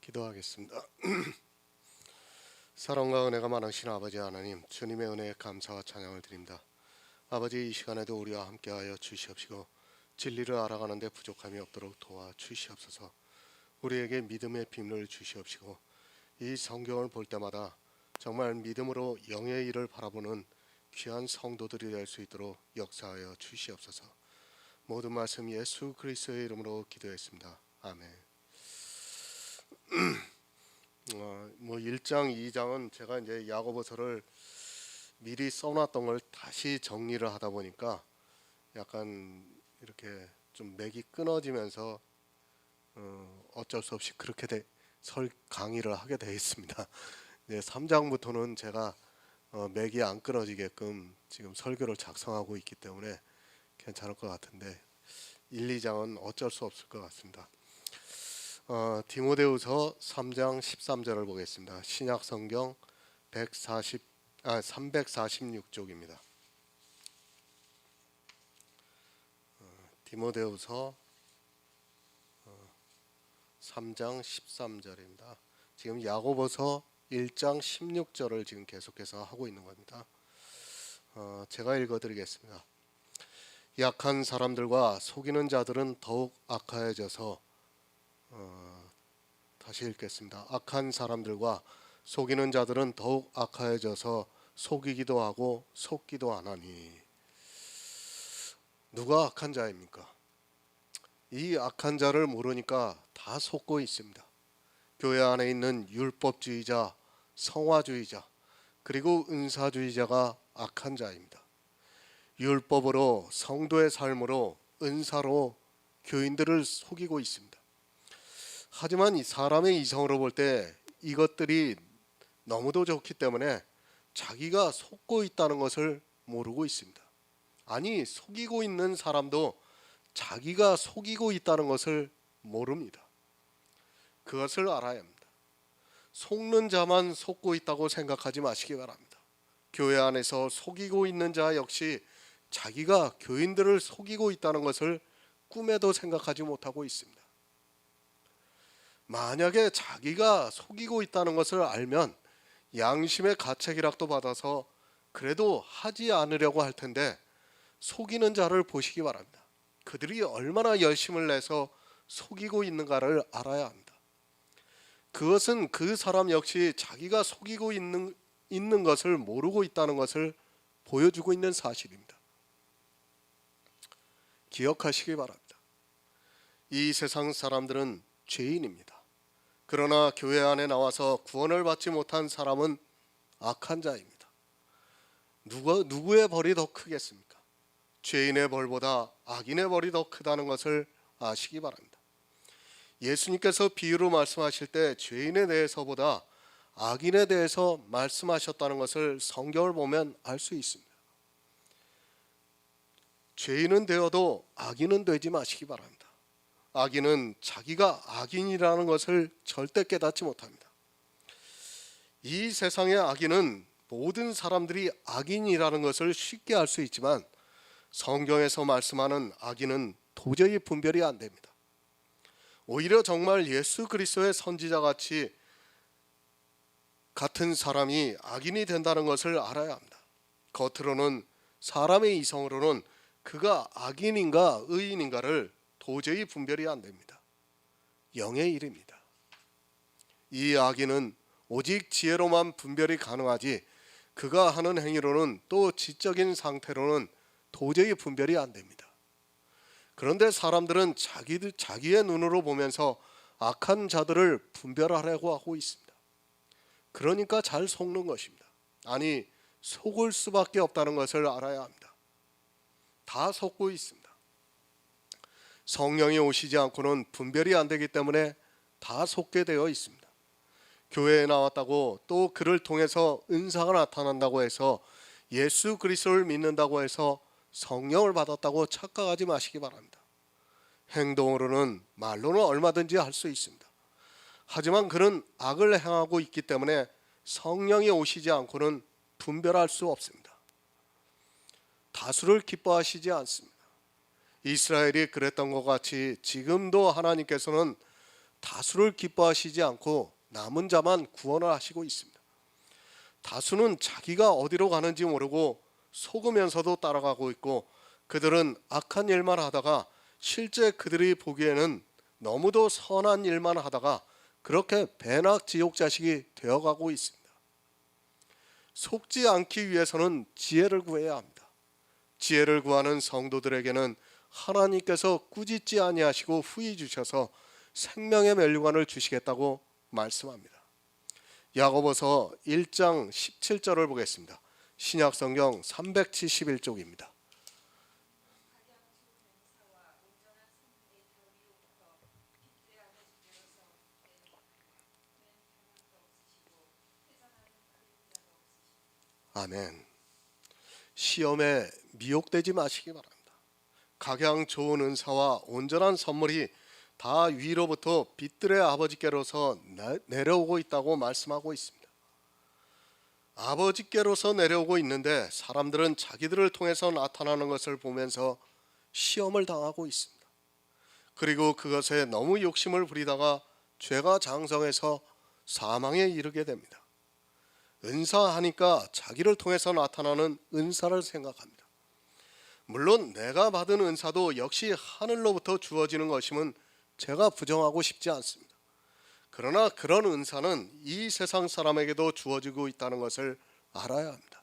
기도하겠습니다. 사랑과 은혜가 많으신 아버지 하나님, 주님의 은혜에 감사와 찬양을 드립니다. 아버지, 이 시간에도 우리와 함께하여 주시옵시고 진리를 알아가는 데 부족함이 없도록 도와주시옵소서. 우리에게 믿음의 비밀을 주시옵시고 이 성경을 볼 때마다 정말 믿음으로 영의 일을 바라보는 귀한 성도들이 될 수 있도록 역사하여 주시옵소서. 모든 말씀 예수 그리스도의 이름으로 기도했습니다. 아멘. 1장, 2장은 제가 이제 야고보서를 미리 써놨던 걸 다시 정리를 하다 보니까 약간 이렇게 좀 맥이 끊어지면서 어쩔 수 없이 그렇게 강의를 하게 되어 있습니다. 3장부터는 제가 맥이 안 끊어지게끔 지금 설교를 작성하고 있기 때문에 괜찮을 것 같은데 1, 2장은 어쩔 수 없을 것 같습니다. 디모데후서 3장 13절을 보겠습니다. 신약성경 346쪽입니다. 디모데후서 3장 13절입니다. 지금 야고보서 1장 16절을 지금 계속해서 하고 있는 겁니다. 제가 읽어드리겠습니다. 약한 사람들과 속이는 자들은 더욱 악하여져서 다시 읽겠습니다. 악한 사람들과 속이는 자들은 더욱 악하여져서 속이기도 하고 속기도 하나니. 누가 악한 자입니까? 이 악한 자를 모르니까 다 속고 있습니다. 교회 안에 있는 율법주의자, 성화주의자, 그리고 은사주의자가 악한 자입니다. 율법으로, 성도의 삶으로, 은사로 교인들을 속이고 있습니다. 하지만 이 사람의 이성으로 볼 때 이것들이 너무도 좋기 때문에 자기가 속고 있다는 것을 모르고 있습니다. 아니, 속이고 있는 사람도 자기가 속이고 있다는 것을 모릅니다. 그것을 알아야 합니다. 속는 자만 속고 있다고 생각하지 마시기 바랍니다. 교회 안에서 속이고 있는 자 역시 자기가 교인들을 속이고 있다는 것을 꿈에도 생각하지 못하고 있습니다. 만약에 자기가 속이고 있다는 것을 알면 양심의 가책이라도 받아서 그래도 하지 않으려고 할 텐데, 속이는 자를 보시기 바랍니다. 그들이 얼마나 열심을 내서 속이고 있는가를 알아야 합니다. 그것은 그 사람 역시 자기가 속이고 있는 것을 모르고 있다는 것을 보여주고 있는 사실입니다. 기억하시기 바랍니다. 이 세상 사람들은 죄인입니다. 그러나 교회 안에 나와서 구원을 받지 못한 사람은 악한 자입니다. 누구의 벌이 더 크겠습니까? 죄인의 벌보다 악인의 벌이 더 크다는 것을 아시기 바랍니다. 예수님께서 비유로 말씀하실 때 죄인에 대해서보다 악인에 대해서 말씀하셨다는 것을 성경을 보면 알 수 있습니다. 죄인은 되어도 악인은 되지 마시기 바랍니다. 악인은 자기가 악인이라는 것을 절대 깨닫지 못합니다. 이 세상의 악인은 모든 사람들이 악인이라는 것을 쉽게 알 수 있지만 성경에서 말씀하는 악인은 도저히 분별이 안 됩니다. 오히려 정말 예수 그리스도의 선지자같이 같은 사람이 악인이 된다는 것을 알아야 합니다. 겉으로는, 사람의 이성으로는 그가 악인인가 의인인가를 도저히 분별이 안 됩니다. 영의 일입니다. 이 악인은 오직 지혜로만 분별이 가능하지 그가 하는 행위로는, 또 지적인 상태로는 도저히 분별이 안 됩니다. 그런데 사람들은 자기의 눈으로 보면서 악한 자들을 분별하려고 하고 있습니다. 그러니까 잘 속는 것입니다. 아니, 속을 수밖에 없다는 것을 알아야 합니다. 다 속고 있습니다. 성령이 오시지 않고는 분별이 안 되기 때문에 다 속게 되어 있습니다. 교회에 나왔다고, 또 그를 통해서 은사가 나타난다고 해서, 예수 그리스도를 믿는다고 해서 성령을 받았다고 착각하지 마시기 바랍니다. 행동으로는, 말로는 얼마든지 할 수 있습니다. 하지만 그는 악을 행하고 있기 때문에 성령이 오시지 않고는 분별할 수 없습니다. 다수를 기뻐하시지 않습니다. 이스라엘이 그랬던 것 같이 지금도 하나님께서는 다수를 기뻐하시지 않고 남은 자만 구원을 하시고 있습니다. 다수는 자기가 어디로 가는지 모르고 속으면서도 따라가고 있고, 그들은 악한 일만 하다가 실제 그들이 보기에는 너무도 선한 일만 하다가 그렇게 배나 지옥 자식이 되어가고 있습니다. 속지 않기 위해서는 지혜를 구해야 합니다. 지혜를 구하는 성도들에게는 하나님께서 꾸짖지 아니하시고 후히 주셔서 생명의 멸류관을 주시겠다고 말씀합니다. 야고보서 1장 17절을 보겠습니다. 신약성경 371쪽입니다. 아멘. 시험에 미혹되지 마시기 바랍니다. 각양 좋은 은사와 온전한 선물이 다 위로부터 빛들의 아버지께로서 내려오고 있다고 말씀하고 있습니다. 아버지께로서 내려오고 있는데 사람들은 자기들을 통해서 나타나는 것을 보면서 시험을 당하고 있습니다. 그리고 그것에 너무 욕심을 부리다가 죄가 장성해서 사망에 이르게 됩니다. 은사하니까 자기를 통해서 나타나는 은사를 생각합니다. 물론 내가 받은 은사도 역시 하늘로부터 주어지는 것임은 제가 부정하고 싶지 않습니다. 그러나 그런 은사는 이 세상 사람에게도 주어지고 있다는 것을 알아야 합니다.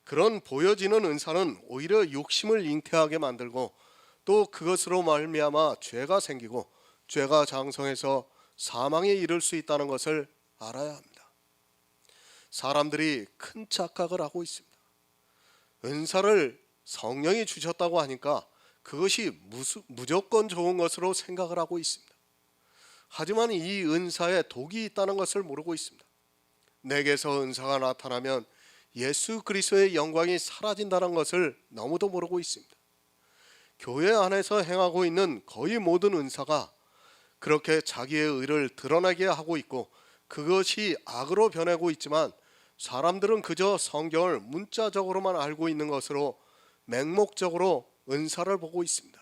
그런 보여지는 은사는 오히려 욕심을 잉태하게 만들고, 또 그것으로 말미암아 죄가 생기고 죄가 장성해서 사망에 이를 수 있다는 것을 알아야 합니다. 사람들이 큰 착각을 하고 있습니다. 은사를 성령이 주셨다고 하니까 그것이 무조건 좋은 것으로 생각을 하고 있습니다. 하지만 이 은사에 독이 있다는 것을 모르고 있습니다. 내게서 은사가 나타나면 예수 그리스도의 영광이 사라진다는 것을 너무도 모르고 있습니다. 교회 안에서 행하고 있는 거의 모든 은사가 그렇게 자기의 의를 드러내게 하고 있고, 그것이 악으로 변하고 있지만 사람들은 그저 성경을 문자적으로만 알고 있는 것으로 맹목적으로 은사를 보고 있습니다.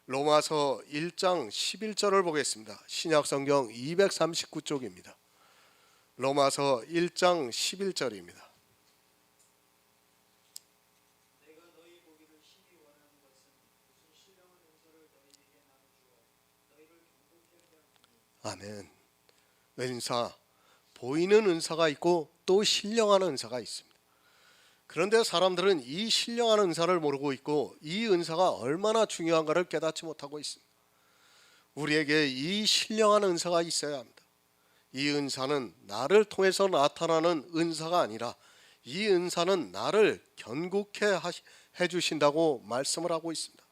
로마서 1장 11절을 보겠습니다. 신약성경 239쪽입니다. 로마서 1장 11절입니다. 아멘. 은사, 보이는 은사가 있고 또 신령한 은사가 있습니다. 그런데 사람들은 이 신령한 은사를 모르고 있고 이 은사가 얼마나 중요한가를 깨닫지 못하고 있습니다. 우리에게 이 신령한 은사가 있어야 합니다. 이 은사는 나를 통해서 나타나는 은사가 아니라 이 은사는 나를 견고케 해주신다고 말씀을 하고 있습니다.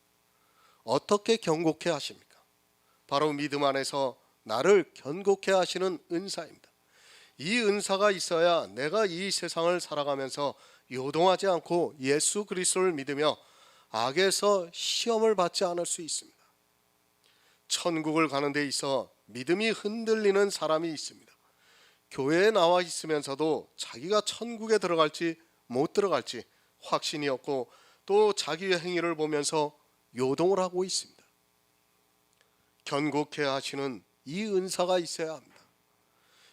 어떻게 견고케 하십니까? 바로 믿음 안에서 나를 견고케 하시는 은사입니다. 이 은사가 있어야 내가 이 세상을 살아가면서 요동하지 않고 예수 그리스도를 믿으며 악에서 시험을 받지 않을 수 있습니다. 천국을 가는 데 있어 믿음이 흔들리는 사람이 있습니다. 교회에 나와 있으면서도 자기가 천국에 들어갈지 못 들어갈지 확신이 없고, 또 자기의 행위를 보면서 요동을 하고 있습니다. 견고케 하시는 이 은사가 있어야 합니다.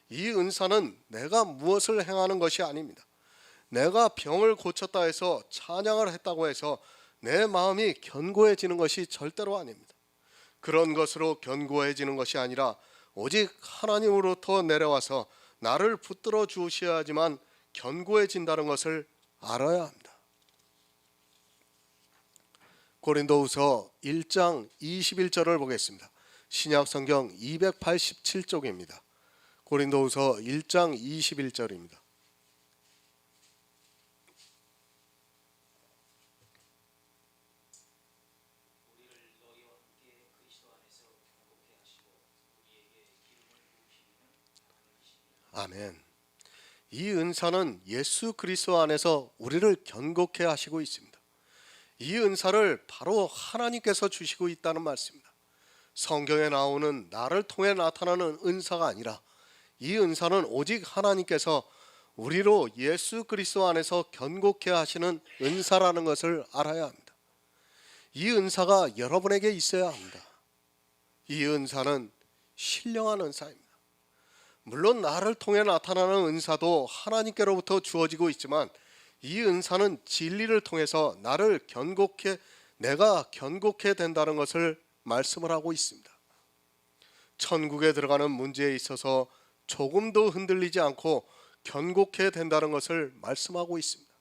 이 은사는 내가 무엇을 행하는 것이 아닙니다. 내가 병을 고쳤다 해서 찬양을 했다고 해서 내 마음이 견고해지는 것이 절대로 아닙니다. 그런 것으로 견고해지는 것이 아니라 오직 하나님으로부터 내려와서 나를 붙들어 주셔야지만 견고해진다는 것을 알아야 합니다. 고린도후서 1장 21절을 보겠습니다. 신약성경 287쪽입니다. 고린도후서 1장 21절입니다. 아멘. 이 은사는 예수 그리스도 안에서 우리를 견고케 하시고 있습니다. 이 은사를 바로 하나님께서 주시고 있다는 말씀입니다. 성경에 나오는 나를 통해 나타나는 은사가 아니라 이 은사는 오직 하나님께서 우리로 예수 그리스도 안에서 견고케 하시는 은사라는 것을 알아야 합니다. 이 은사가 여러분에게 있어야 합니다. 이 은사는 신령한 은사입니다. 물론 나를 통해 나타나는 은사도 하나님께로부터 주어지고 있지만 이 은사는 진리를 통해서 내가 견고케 된다는 것을 말씀을 하고 있습니다. 천국에 들어가는 문제에 있어서 조금도 흔들리지 않고 견고케 된다는 것을 말씀하고 있습니다.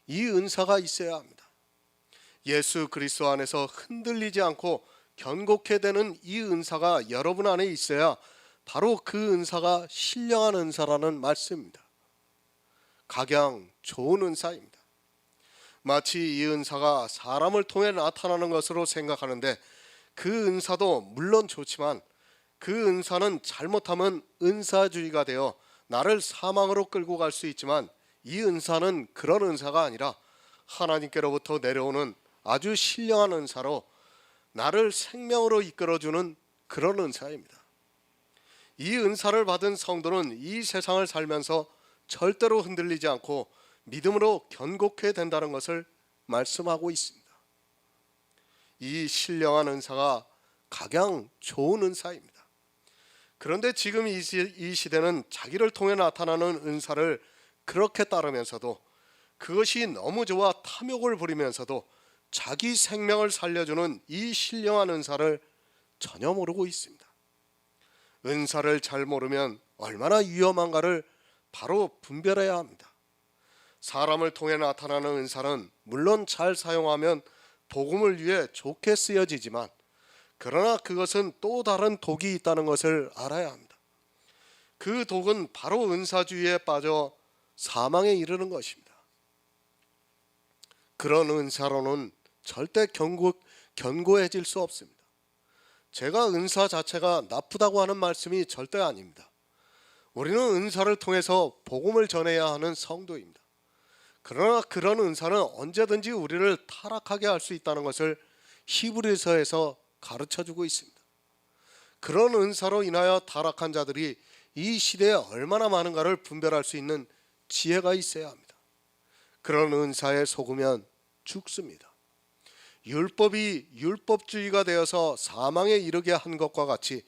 이 은사가 있어야 합니다. 예수 그리스도 안에서 흔들리지 않고 견고케 되는 이 은사가 여러분 안에 있어야 바로 그 은사가 신령한 은사라는 말씀입니다. 각양 좋은 은사입니다. 마치 이 은사가 사람을 통해 나타나는 것으로 생각하는데 그 은사도 물론 좋지만 그 은사는 잘못하면 은사주의가 되어 나를 사망으로 끌고 갈 수 있지만 이 은사는 그런 은사가 아니라 하나님께로부터 내려오는 아주 신령한 은사로 나를 생명으로 이끌어주는 그런 은사입니다. 이 은사를 받은 성도는 이 세상을 살면서 절대로 흔들리지 않고 믿음으로 견고케 된다는 것을 말씀하고 있습니다. 이 신령한 은사가 각양 좋은 은사입니다. 그런데 지금 이 시대는 자기를 통해 나타나는 은사를 그렇게 따르면서도 그것이 너무 좋아 탐욕을 부리면서도 자기 생명을 살려주는 이 신령한 은사를 전혀 모르고 있습니다. 은사를 잘 모르면 얼마나 위험한가를 바로 분별해야 합니다. 사람을 통해 나타나는 은사는 물론 잘 사용하면 복음을 위해 좋게 쓰여지지만 그러나 그것은 또 다른 독이 있다는 것을 알아야 합니다. 그 독은 바로 은사주의에 빠져 사망에 이르는 것입니다. 그런 은사로는 절대 견고해질 수 없습니다. 제가 은사 자체가 나쁘다고 하는 말씀이 절대 아닙니다. 우리는 은사를 통해서 복음을 전해야 하는 성도입니다. 그러나 그런 은사는 언제든지 우리를 타락하게 할 수 있다는 것을 히브리서에서 가르쳐주고 있습니다. 그런 은사로 인하여 타락한 자들이 이 시대에 얼마나 많은가를 분별할 수 있는 지혜가 있어야 합니다. 그런 은사에 속으면 죽습니다. 율법이 율법주의가 되어서 사망에 이르게 한 것과 같이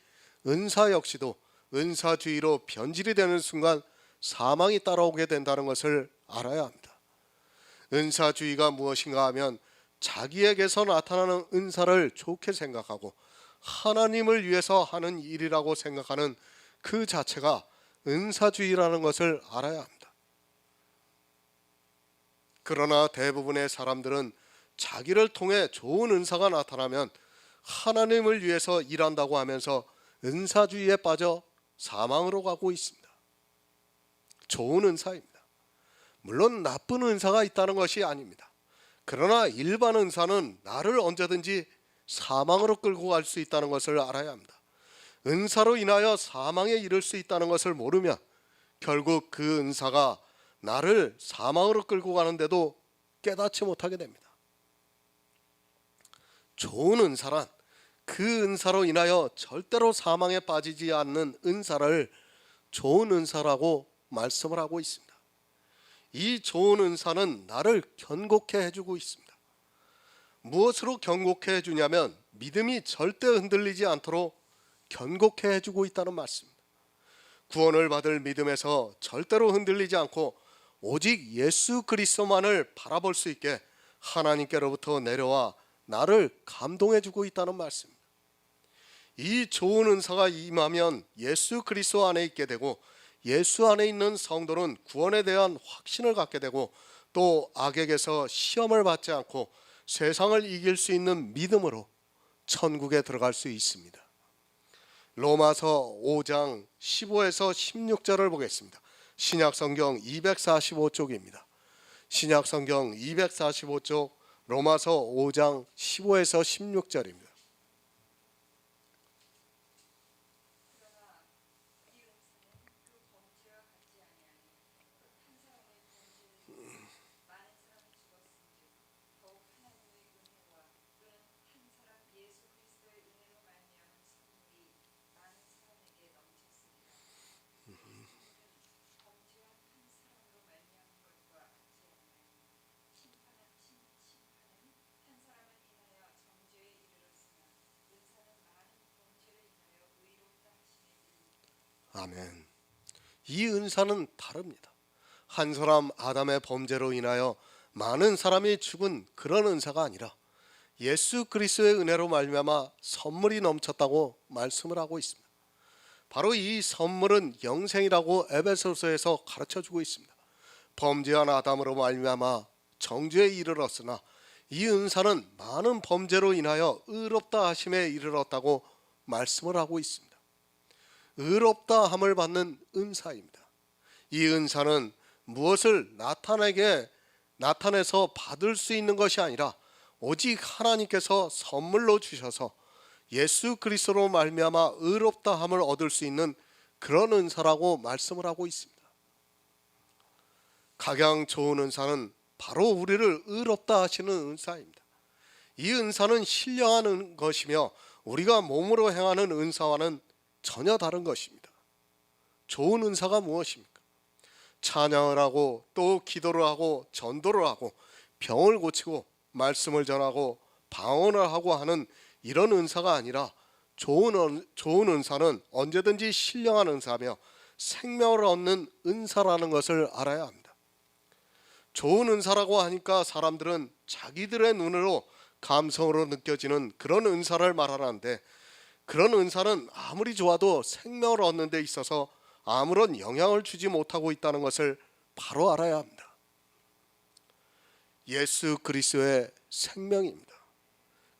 은사 역시도 은사주의로 변질이 되는 순간 사망이 따라오게 된다는 것을 알아야 합니다. 은사주의가 무엇인가 하면 자기에게서 나타나는 은사를 좋게 생각하고 하나님을 위해서 하는 일이라고 생각하는 그 자체가 은사주의라는 것을 알아야 합니다. 그러나 대부분의 사람들은 자기를 통해 좋은 은사가 나타나면 하나님을 위해서 일한다고 하면서 은사주의에 빠져 사망으로 가고 있습니다. 좋은 은사입니다. 물론 나쁜 은사가 있다는 것이 아닙니다. 그러나 일반 은사는 나를 언제든지 사망으로 끌고 갈 수 있다는 것을 알아야 합니다. 은사로 인하여 사망에 이를 수 있다는 것을 모르면 결국 그 은사가 나를 사망으로 끌고 가는데도 깨닫지 못하게 됩니다. 좋은 은사란 그 은사로 인하여 절대로 사망에 빠지지 않는 은사를 좋은 은사라고 말씀을 하고 있습니다. 이 좋은 은사는 나를 견고케 해주고 있습니다. 무엇으로 견고케 해주냐면 믿음이 절대 흔들리지 않도록 견고케 해주고 있다는 말씀입니다. 구원을 받을 믿음에서 절대로 흔들리지 않고 오직 예수 그리스도만을 바라볼 수 있게 하나님께로부터 내려와 나를 감동해주고 있다는 말씀입니다. 이 좋은 은사가 임하면 예수 그리스도 안에 있게 되고 예수 안에 있는 성도는 구원에 대한 확신을 갖게 되고 또 악에게서 시험을 받지 않고 세상을 이길 수 있는 믿음으로 천국에 들어갈 수 있습니다. 로마서 5장 15에서 16절을 보겠습니다. 신약성경 245쪽입니다. 신약성경 245쪽 로마서 5장 15에서 16절입니다. 아멘. 이 은사는 다릅니다. 한 사람 아담의 범죄로 인하여 많은 사람이 죽은 그런 은사가 아니라 예수 그리스도의 은혜로 말미암아 선물이 넘쳤다고 말씀을 하고 있습니다. 바로 이 선물은 영생이라고 에베소서에서 가르쳐주고 있습니다. 범죄한 아담으로 말미암아 정죄에 이르렀으나 이 은사는 많은 범죄로 인하여 의롭다 하심에 이르렀다고 말씀을 하고 있습니다. 의롭다 함을 받는 은사입니다. 이 은사는 무엇을 나타내서 받을 수 있는 것이 아니라 오직 하나님께서 선물로 주셔서 예수 그리스도로 말미암아 의롭다 함을 얻을 수 있는 그런 은사라고 말씀을 하고 있습니다. 각양 좋은 은사는 바로 우리를 의롭다 하시는 은사입니다. 이 은사는 신령한 것이며 우리가 몸으로 행하는 은사와는 전혀 다른 것입니다. 좋은 은사가 무엇입니까? 찬양을 하고 또 기도를 하고 전도를 하고 병을 고치고 말씀을 전하고 방언을 하고 하는 이런 은사가 아니라 좋은 은사는 언제든지 신령한 은사며 생명을 얻는 은사라는 것을 알아야 합니다. 좋은 은사라고 하니까 사람들은 자기들의 눈으로 감성으로 느껴지는 그런 은사를 말하는데, 그런 은사는 아무리 좋아도 생명을 얻는 데 있어서 아무런 영향을 주지 못하고 있다는 것을 바로 알아야 합니다. 예수 그리스도의 생명입니다.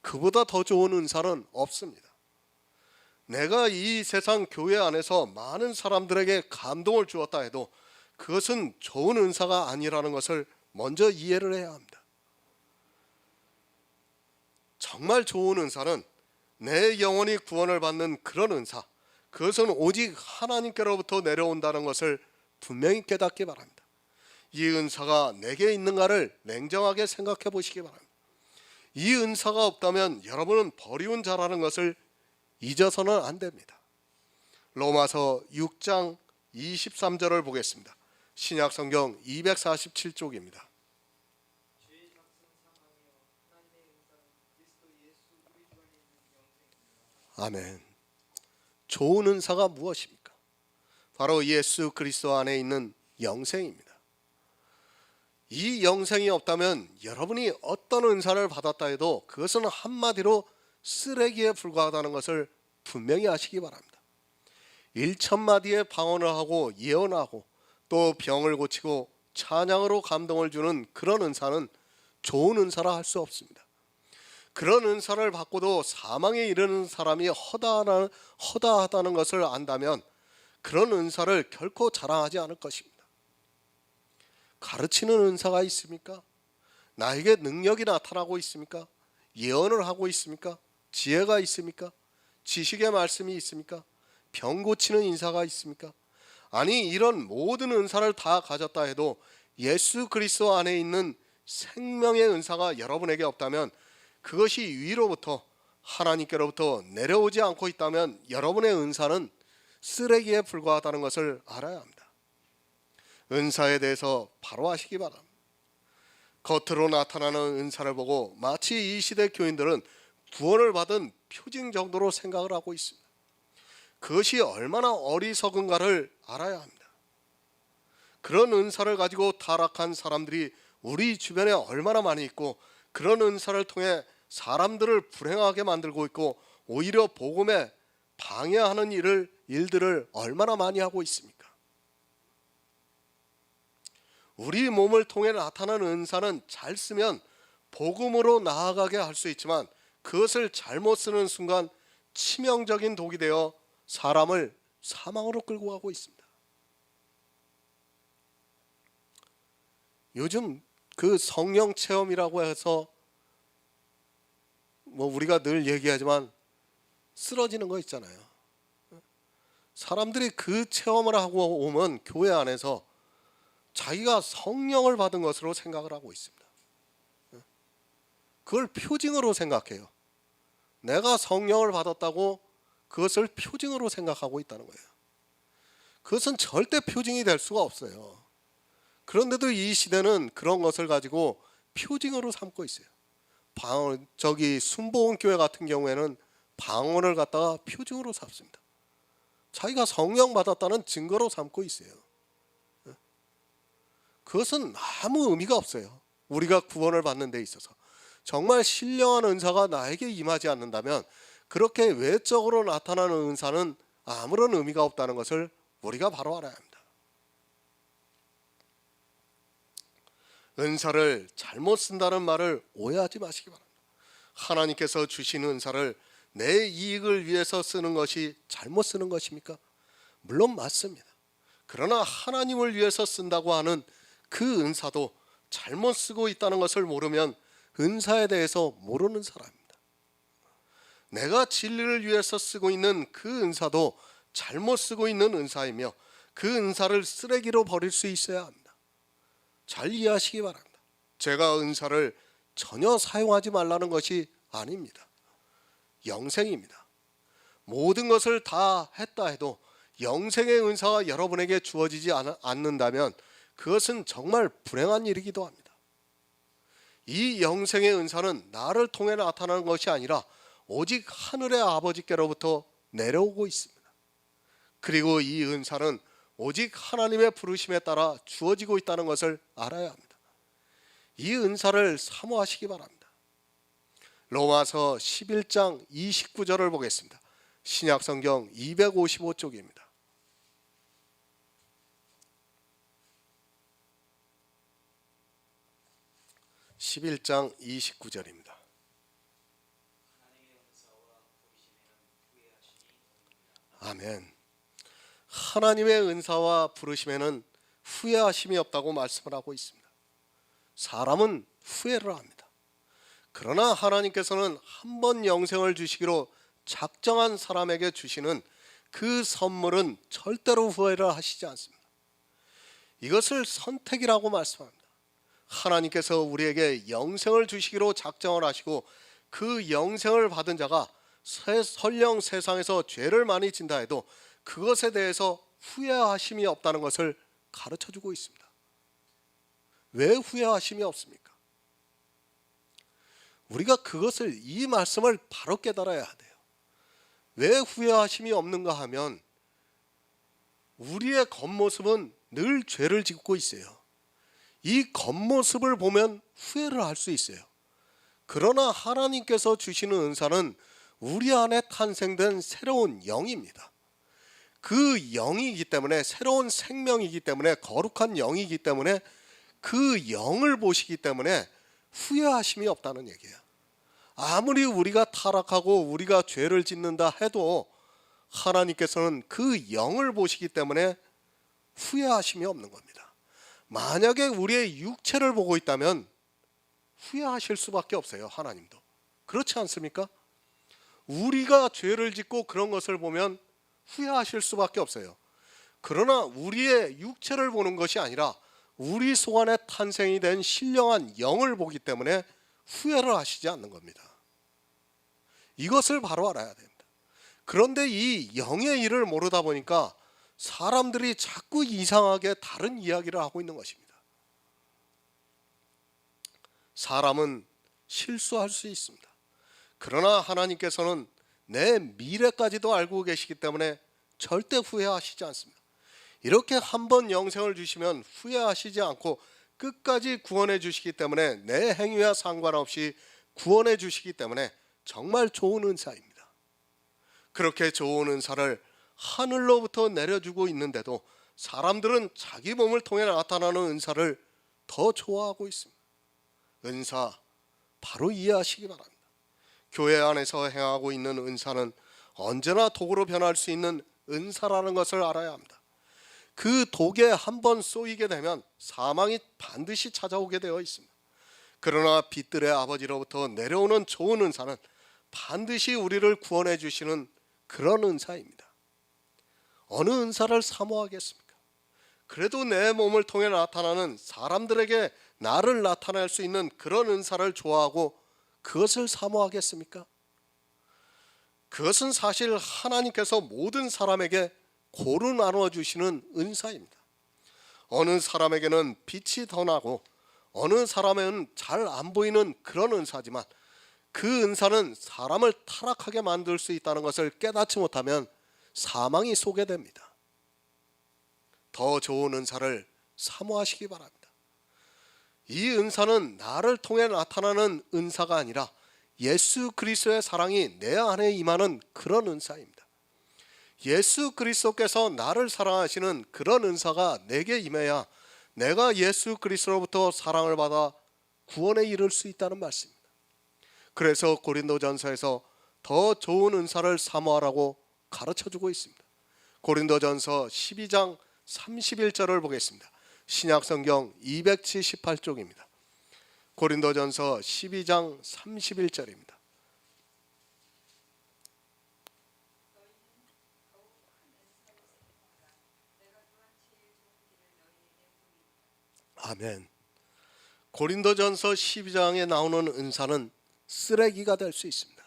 그보다 더 좋은 은사는 없습니다. 내가 이 세상 교회 안에서 많은 사람들에게 감동을 주었다 해도 그것은 좋은 은사가 아니라는 것을 먼저 이해를 해야 합니다. 정말 좋은 은사는 내 영혼이 구원을 받는 그런 은사, 그것은 오직 하나님께로부터 내려온다는 것을 분명히 깨닫기 바랍니다. 이 은사가 내게 있는가를 냉정하게 생각해 보시기 바랍니다. 이 은사가 없다면 여러분은 버리운 자라는 것을 잊어서는 안 됩니다. 로마서 6장 23절을 보겠습니다. 신약성경 247쪽입니다. 아멘. 좋은 은사가 무엇입니까? 바로 예수 그리스도 안에 있는 영생입니다. 이 영생이 없다면 여러분이 어떤 은사를 받았다 해도 그것은 한마디로 쓰레기에 불과하다는 것을 분명히 아시기 바랍니다. 1,000마디의 방언을 하고 예언하고 또 병을 고치고 찬양으로 감동을 주는 그런 은사는 좋은 은사라 할 수 없습니다. 그런 은사를 받고도 사망에 이르는 사람이 허다하다는 것을 안다면 그런 은사를 결코 자랑하지 않을 것입니다. 가르치는 은사가 있습니까? 나에게 능력이 나타나고 있습니까? 예언을 하고 있습니까? 지혜가 있습니까? 지식의 말씀이 있습니까? 병 고치는 인사가 있습니까? 아니, 이런 모든 은사를 다 가졌다 해도 예수 그리스도 안에 있는 생명의 은사가 여러분에게 없다면 그것이 위로부터 하나님께로부터 내려오지 않고 있다면 여러분의 은사는 쓰레기에 불과하다는 것을 알아야 합니다. 은사에 대해서 바로 아시기 바랍니다. 겉으로 나타나는 은사를 보고 마치 이 시대 교인들은 구원을 받은 표징 정도로 생각을 하고 있습니다. 그것이 얼마나 어리석은가를 알아야 합니다. 그런 은사를 가지고 타락한 사람들이 우리 주변에 얼마나 많이 있고 그런 은사를 통해 사람들을 불행하게 만들고 있고 오히려 복음에 방해하는 일들을 얼마나 많이 하고 있습니까? 우리 몸을 통해 나타나는 은사는 잘 쓰면 복음으로 나아가게 할 수 있지만 그것을 잘못 쓰는 순간 치명적인 독이 되어 사람을 사망으로 끌고 가고 있습니다. 요즘 그 성령 체험이라고 해서 우리가 늘 얘기하지만 쓰러지는 거 있잖아요. 사람들이 그 체험을 하고 오면 교회 안에서 자기가 성령을 받은 것으로 생각을 하고 있습니다. 그걸 표징으로 생각해요. 내가 성령을 받았다고 그것을 표징으로 생각하고 있다는 거예요. 그것은 절대 표징이 될 수가 없어요. 그런데도 이 시대는 그런 것을 가지고 표징으로 삼고 있어요. 순복음 교회 같은 경우에는 방언을 갖다가 표징으로 삼습니다. 자기가 성령 받았다는 증거로 삼고 있어요. 그것은 아무 의미가 없어요. 우리가 구원을 받는 데 있어서 정말 신령한 은사가 나에게 임하지 않는다면 그렇게 외적으로 나타나는 은사는 아무런 의미가 없다는 것을 우리가 바로 알아야 합니다. 은사를 잘못 쓴다는 말을 오해하지 마시기 바랍니다. 하나님께서 주신 은사를 내 이익을 위해서 쓰는 것이 잘못 쓰는 것입니까? 물론 맞습니다. 그러나 하나님을 위해서 쓴다고 하는 그 은사도 잘못 쓰고 있다는 것을 모르면 은사에 대해서 모르는 사람입니다. 내가 진리를 위해서 쓰고 있는 그 은사도 잘못 쓰고 있는 은사이며 그 은사를 쓰레기로 버릴 수 있어야 합니다. 잘 이해하시기 바랍니다. 제가 은사를 전혀 사용하지 말라는 것이 아닙니다. 영생입니다. 모든 것을 다 했다 해도 영생의 은사가 여러분에게 주어지지 않는다면 그것은 정말 불행한 일이기도 합니다. 이 영생의 은사는 나를 통해 나타나는 것이 아니라 오직 하늘의 아버지께로부터 내려오고 있습니다. 그리고 이 은사는 오직 하나님의 부르심에 따라 주어지고 있다는 것을 알아야 합니다. 이 은사를 사모하시기 바랍니다. 로마서 11장 29절을 보겠습니다. 신약성경 255쪽입니다. 11장 29절입니다. 아멘. 하나님의 은사와 부르심에는 후회하심이 없다고 말씀을 하고 있습니다. 사람은 후회를 합니다. 그러나 하나님께서는 한 번 영생을 주시기로 작정한 사람에게 주시는 그 선물은 절대로 후회를 하시지 않습니다. 이것을 선택이라고 말씀합니다. 하나님께서 우리에게 영생을 주시기로 작정을 하시고 그 영생을 받은 자가 설령 세상에서 죄를 많이 진다 해도 그것에 대해서 후회하심이 없다는 것을 가르쳐주고 있습니다. 왜 후회하심이 없습니까? 우리가 그것을, 이 말씀을 바로 깨달아야 돼요. 왜 후회하심이 없는가 하면 우리의 겉모습은 늘 죄를 짓고 있어요. 이 겉모습을 보면 후회를 할 수 있어요. 그러나 하나님께서 주시는 은사는 우리 안에 탄생된 새로운 영입니다. 그 영이기 때문에, 새로운 생명이기 때문에, 거룩한 영이기 때문에 그 영을 보시기 때문에 후회하심이 없다는 얘기예요. 아무리 우리가 타락하고 우리가 죄를 짓는다 해도 하나님께서는 그 영을 보시기 때문에 후회하심이 없는 겁니다. 만약에 우리의 육체를 보고 있다면 후회하실 수밖에 없어요. 하나님도 그렇지 않습니까? 우리가 죄를 짓고 그런 것을 보면 후회하실 수밖에 없어요. 그러나 우리의 육체를 보는 것이 아니라 우리 속 안에 탄생이 된 신령한 영을 보기 때문에 후회를 하시지 않는 겁니다. 이것을 바로 알아야 됩니다. 그런데 이 영의 일을 모르다 보니까 사람들이 자꾸 이상하게 다른 이야기를 하고 있는 것입니다. 사람은 실수할 수 있습니다. 그러나 하나님께서는 내 미래까지도 알고 계시기 때문에 절대 후회하시지 않습니다. 이렇게 한 번 영생을 주시면 후회하시지 않고 끝까지 구원해 주시기 때문에 내 행위와 상관없이 구원해 주시기 때문에 정말 좋은 은사입니다. 그렇게 좋은 은사를 하늘로부터 내려주고 있는데도 사람들은 자기 몸을 통해 나타나는 은사를 더 좋아하고 있습니다. 은사 바로 이해하시기 바랍니다. 교회 안에서 행하고 있는 은사는 언제나 독으로 변할 수 있는 은사라는 것을 알아야 합니다. 그 독에 한번 쏘이게 되면 사망이 반드시 찾아오게 되어 있습니다. 그러나 빛들의 아버지로부터 내려오는 좋은 은사는 반드시 우리를 구원해 주시는 그런 은사입니다. 어느 은사를 사모하겠습니까? 그래도 내 몸을 통해 나타나는, 사람들에게 나를 나타낼 수 있는 그런 은사를 좋아하고 그것을 사모하겠습니까? 그것은 사실 하나님께서 모든 사람에게 고루 나누어 주시는 은사입니다. 어느 사람에게는 빛이 더 나고 어느 사람에게는 잘 안 보이는 그런 은사지만 그 은사는 사람을 타락하게 만들 수 있다는 것을 깨닫지 못하면 사망이 쏘게 됩니다. 더 좋은 은사를 사모하시기 바랍니다. 이 은사는 나를 통해 나타나는 은사가 아니라 예수 그리스도의 사랑이 내 안에 임하는 그런 은사입니다. 예수 그리스도께서 나를 사랑하시는 그런 은사가 내게 임해야 내가 예수 그리스도로부터 사랑을 받아 구원에 이를 수 있다는 말씀입니다. 그래서 고린도전서에서 더 좋은 은사를 사모하라고 가르쳐주고 있습니다. 고린도전서 12장 31절을 보겠습니다. 신약성경 278쪽입니다. 고린도전서 12장 31절입니다. 아멘. 고린도전서 12장에 나오는 은사는 쓰레기가 될 수 있습니다.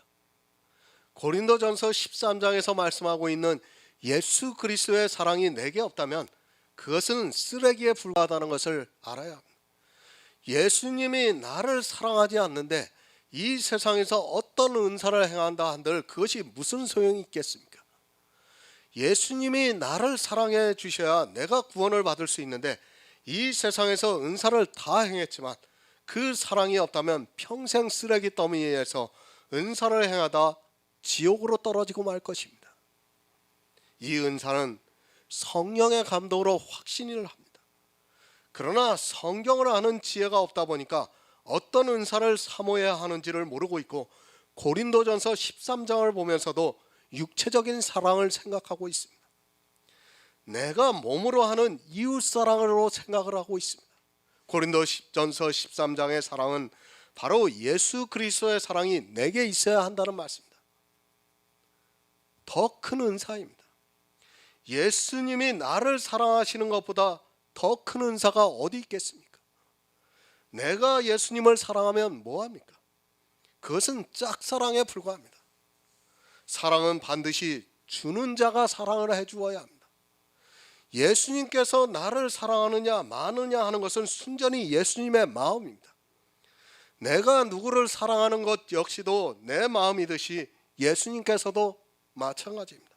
고린도전서 13장에서 말씀하고 있는 예수 그리스도의 사랑이 내게 없다면 그것은 쓰레기에 불과하다는 것을 알아야 합니다. 예수님이 나를 사랑하지 않는데 이 세상에서 어떤 은사를 행한다 한들 그것이 무슨 소용이 있겠습니까? 예수님이 나를 사랑해 주셔야 내가 구원을 받을 수 있는데 이 세상에서 은사를 다 행했지만 그 사랑이 없다면 평생 쓰레기 더미에서 은사를 행하다 지옥으로 떨어지고 말 것입니다. 이 은사는 성령의 감동으로 확신을 합니다. 그러나 성경을 아는 지혜가 없다 보니까 어떤 은사를 사모해야 하는지를 모르고 있고 고린도전서 13장을 보면서도 육체적인 사랑을 생각하고 있습니다. 내가 몸으로 하는 이웃사랑으로 생각을 하고 있습니다. 고린도전서 13장의 사랑은 바로 예수 그리스도의 사랑이 내게 있어야 한다는 말씀입니다. 더 큰 은사입니다. 예수님이 나를 사랑하시는 것보다 더 큰 은사가 어디 있겠습니까? 내가 예수님을 사랑하면 뭐합니까? 그것은 짝사랑에 불과합니다. 사랑은 반드시 주는 자가 사랑을 해주어야 합니다. 예수님께서 나를 사랑하느냐 마느냐 하는 것은 순전히 예수님의 마음입니다. 내가 누구를 사랑하는 것 역시도 내 마음이듯이 예수님께서도 마찬가지입니다.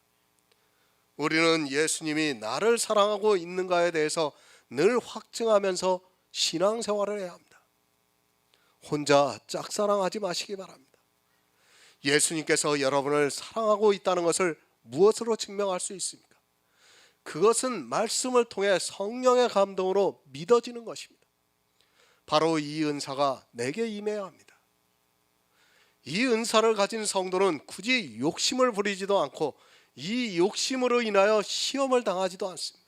우리는 예수님이 나를 사랑하고 있는가에 대해서 늘 확증하면서 신앙생활을 해야 합니다. 혼자 짝사랑하지 마시기 바랍니다. 예수님께서 여러분을 사랑하고 있다는 것을 무엇으로 증명할 수 있습니까? 그것은 말씀을 통해 성령의 감동으로 믿어지는 것입니다. 바로 이 은사가 내게 임해야 합니다. 이 은사를 가진 성도는 굳이 욕심을 부리지도 않고 이 욕심으로 인하여 시험을 당하지도 않습니다.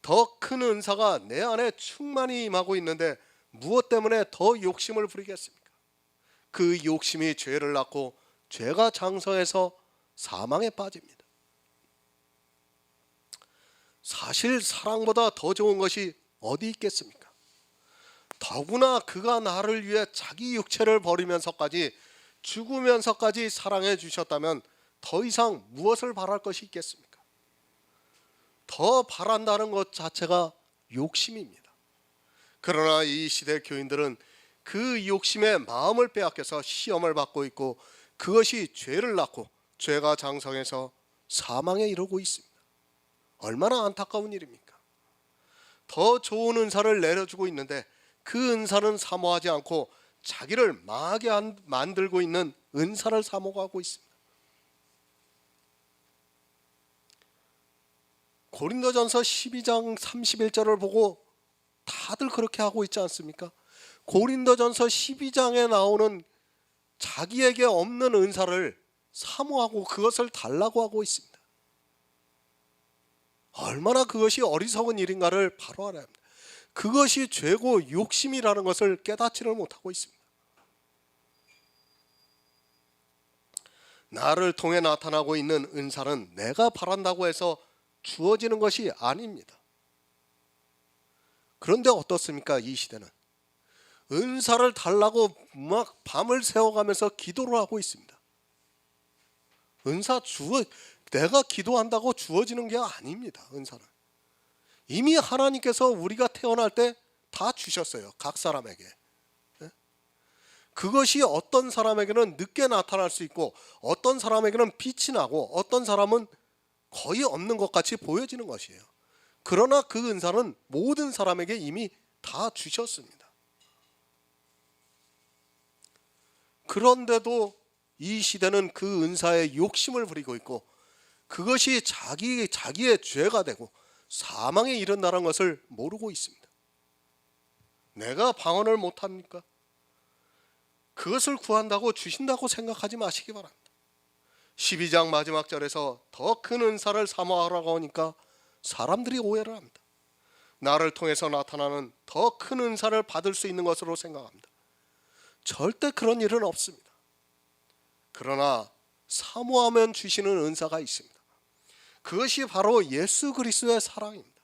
더 큰 은사가 내 안에 충만히 임하고 있는데 무엇 때문에 더 욕심을 부리겠습니까? 그 욕심이 죄를 낳고 죄가 장성해서 사망에 빠집니다. 사실 사랑보다 더 좋은 것이 어디 있겠습니까? 더구나 그가 나를 위해 자기 육체를 버리면서까지 죽으면서까지 사랑해 주셨다면 더 이상 무엇을 바랄 것이 있겠습니까? 더 바란다는 것 자체가 욕심입니다. 그러나 이 시대 교인들은 그 욕심에 마음을 빼앗겨서 시험을 받고 있고 그것이 죄를 낳고 죄가 장성해서 사망에 이르고 있습니다. 얼마나 안타까운 일입니까? 더 좋은 은사를 내려주고 있는데 그 은사는 사모하지 않고 자기를 망하게 만들고 있는 은사를 사모하고 있습니다. 고린도전서 12장 31절을 보고 다들 그렇게 하고 있지 않습니까? 고린도전서 12장에 나오는 자기에게 없는 은사를 사모하고 그것을 달라고 하고 있습니다. 얼마나 그것이 어리석은 일인가를 바로 알아야 합니다. 그것이 죄고 욕심이라는 것을 깨닫지를 못하고 있습니다. 나를 통해 나타나고 있는 은사는 내가 바란다고 해서 주어지는 것이 아닙니다. 그런데 어떻습니까? 이 시대는 은사를 달라고 막 밤을 새워가면서 기도를 하고 있습니다. 내가 기도한다고 주어지는 게 아닙니다. 은사는 이미 하나님께서 우리가 태어날 때 다 주셨어요. 각 사람에게. 그것이 어떤 사람에게는 늦게 나타날 수 있고 어떤 사람에게는 빛이 나고 어떤 사람은 거의 없는 것 같이 보여지는 것이에요. 그러나 그 은사는 모든 사람에게 이미 다 주셨습니다. 그런데도 이 시대는 그 은사에 욕심을 부리고 있고 그것이 자기의 죄가 되고 사망에 이른다는 것을 모르고 있습니다. 내가 방언을 못합니까? 그것을 구한다고 주신다고 생각하지 마시기 바랍니다. 12장 마지막 절에서 더 큰 은사를 사모하라고 하니까 사람들이 오해를 합니다. 나를 통해서 나타나는 더 큰 은사를 받을 수 있는 것으로 생각합니다. 절대 그런 일은 없습니다. 그러나 사모하면 주시는 은사가 있습니다. 그것이 바로 예수 그리스도의 사랑입니다.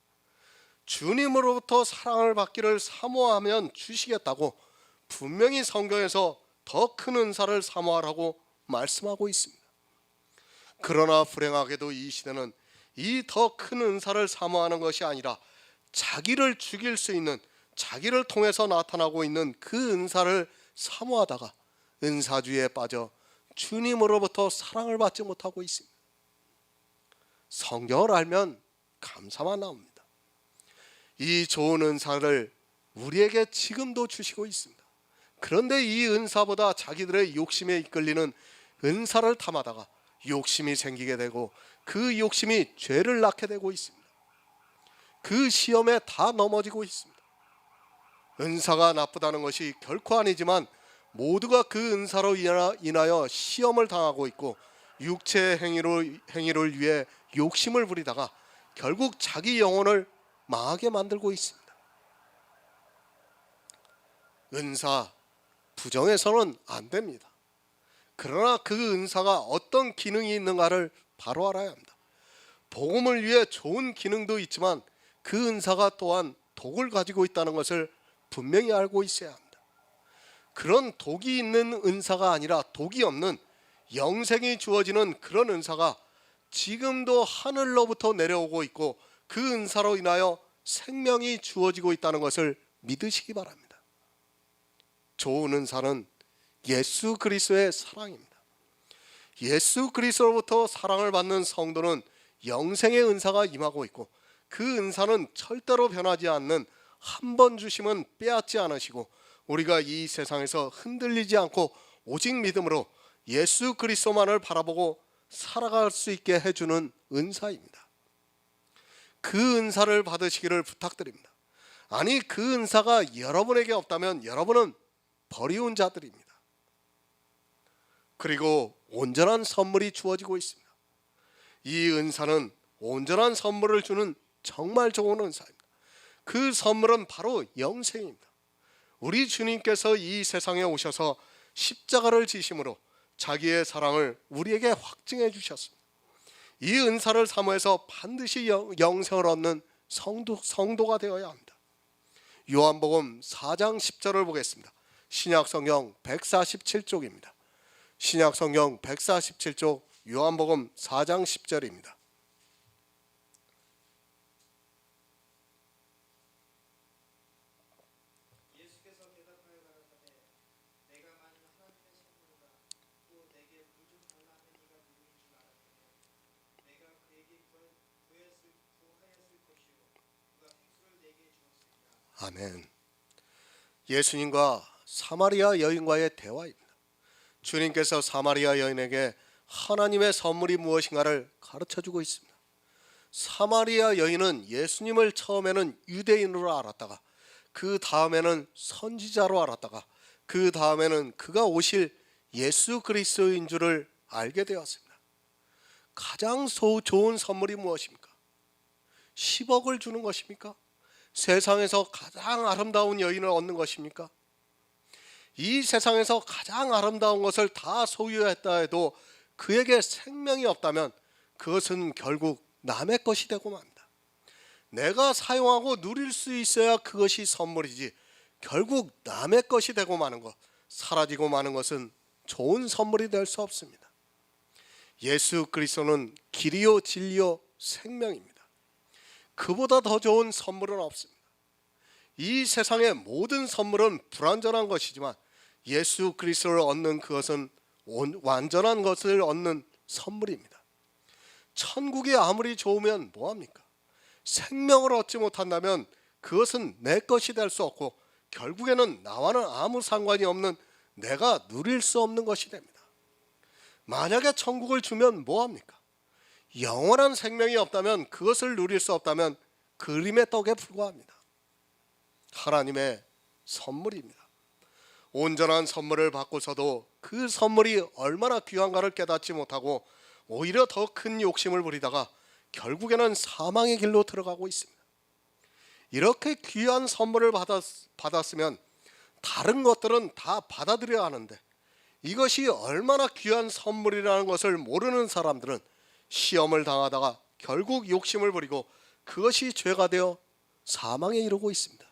주님으로부터 사랑을 받기를 사모하면 주시겠다고 분명히 성경에서 더 큰 은사를 사모하라고 말씀하고 있습니다. 그러나 불행하게도 이 시대는 이 더 큰 은사를 사모하는 것이 아니라 자기를 죽일 수 있는, 자기를 통해서 나타나고 있는 그 은사를 사모하다가 은사주의에 빠져 주님으로부터 사랑을 받지 못하고 있습니다. 성경을 알면 감사만 나옵니다. 이 좋은 은사를 우리에게 지금도 주시고 있습니다. 그런데 이 은사보다 자기들의 욕심에 이끌리는 은사를 탐하다가 욕심이 생기게 되고 그 욕심이 죄를 낳게 되고 있습니다. 그 시험에 다 넘어지고 있습니다. 은사가 나쁘다는 것이 결코 아니지만 모두가 그 은사로 인하여 시험을 당하고 있고 육체의 행위를 위해 욕심을 부리다가 결국 자기 영혼을 망하게 만들고 있습니다. 은사 부정해서는 안 됩니다. 그러나 그 은사가 어떤 기능이 있는가를 바로 알아야 합니다. 복음을 위해 좋은 기능도 있지만 그 은사가 또한 독을 가지고 있다는 것을 분명히 알고 있어야 합니다. 그런 독이 있는 은사가 아니라 독이 없는 영생이 주어지는 그런 은사가 지금도 하늘로부터 내려오고 있고 그 은사로 인하여 생명이 주어지고 있다는 것을 믿으시기 바랍니다. 좋은 은사는 예수 그리스도의 사랑입니다. 예수 그리스도로부터 사랑을 받는 성도는 영생의 은사가 임하고 있고 그 은사는 절대로 변하지 않는 한 번 주심은 빼앗지 않으시고 우리가 이 세상에서 흔들리지 않고 오직 믿음으로 예수 그리스도만을 바라보고 살아갈 수 있게 해주는 은사입니다. 그 은사를 받으시기를 부탁드립니다. 아니 그 은사가 여러분에게 없다면 여러분은 버리운 자들입니다. 그리고 온전한 선물이 주어지고 있습니다. 이 은사는 온전한 선물을 주는 정말 좋은 은사입니다. 그 선물은 바로 영생입니다. 우리 주님께서 이 세상에 오셔서 십자가를 지심으로 자기의 사랑을 우리에게 확증해 주셨습니다. 이 은사를 사모해서 반드시 영생을 얻는 성도가 되어야 합니다. 요한복음 4장 10절을 보겠습니다. 신약성경 147쪽입니다. 신약성경 147쪽 요한복음 4장 10절입니다. 예수께서 대답하여 가라사대 내가 만일 하나님의 선물이라 또 내게 물 좀 달라 하는 이가 누구인 줄 알았더니 내가 그에게 구하였을 것이요 그가 생수를 내게 주었으리라. 아멘. 예수님과 사마리아 여인과의 대화입니다. 주님께서 사마리아 여인에게 하나님의 선물이 무엇인가를 가르쳐주고 있습니다. 사마리아 여인은 예수님을 처음에는 유대인으로 알았다가 그 다음에는 선지자로 알았다가 그 다음에는 그가 오실 예수 그리스도인 줄을 알게 되었습니다. 가장 좋은 선물이 무엇입니까? 10억을 주는 것입니까? 세상에서 가장 아름다운 여인을 얻는 것입니까? 이 세상에서 가장 아름다운 것을 다 소유했다 해도 그에게 생명이 없다면 그것은 결국 남의 것이 되고 맙니다. 내가 사용하고 누릴 수 있어야 그것이 선물이지 결국 남의 것이 되고 마는 것, 사라지고 마는 것은 좋은 선물이 될 수 없습니다. 예수 그리스도는 길이요 진리요 생명입니다. 그보다 더 좋은 선물은 없습니다. 이 세상의 모든 선물은 불완전한 것이지만 예수 그리스도를 얻는 그것은 완전한 것을 얻는 선물입니다. 천국이 아무리 좋으면 뭐합니까? 생명을 얻지 못한다면 그것은 내 것이 될 수 없고 결국에는 나와는 아무 상관이 없는 내가 누릴 수 없는 것이 됩니다. 만약에 천국을 주면 뭐합니까? 영원한 생명이 없다면, 그것을 누릴 수 없다면 그림의 떡에 불과합니다. 하나님의 선물입니다. 온전한 선물을 받고서도 그 선물이 얼마나 귀한가를 깨닫지 못하고 오히려 더 큰 욕심을 부리다가 결국에는 사망의 길로 들어가고 있습니다. 이렇게 귀한 선물을 받았으면 다른 것들은 다 받아들여야 하는데, 이것이 얼마나 귀한 선물이라는 것을 모르는 사람들은 시험을 당하다가 결국 욕심을 부리고 그것이 죄가 되어 사망에 이르고 있습니다.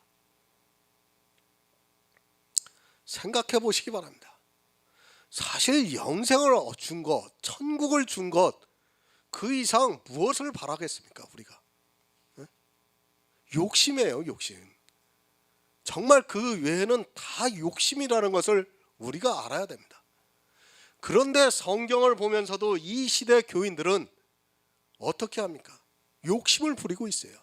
생각해 보시기 바랍니다. 사실 영생을 준 것, 천국을 준 것, 그 이상 무엇을 바라겠습니까? 우리가 욕심이에요, 욕심. 정말 그 외에는 다 욕심이라는 것을 우리가 알아야 됩니다. 그런데 성경을 보면서도 이 시대 교인들은 어떻게 합니까? 욕심을 부리고 있어요.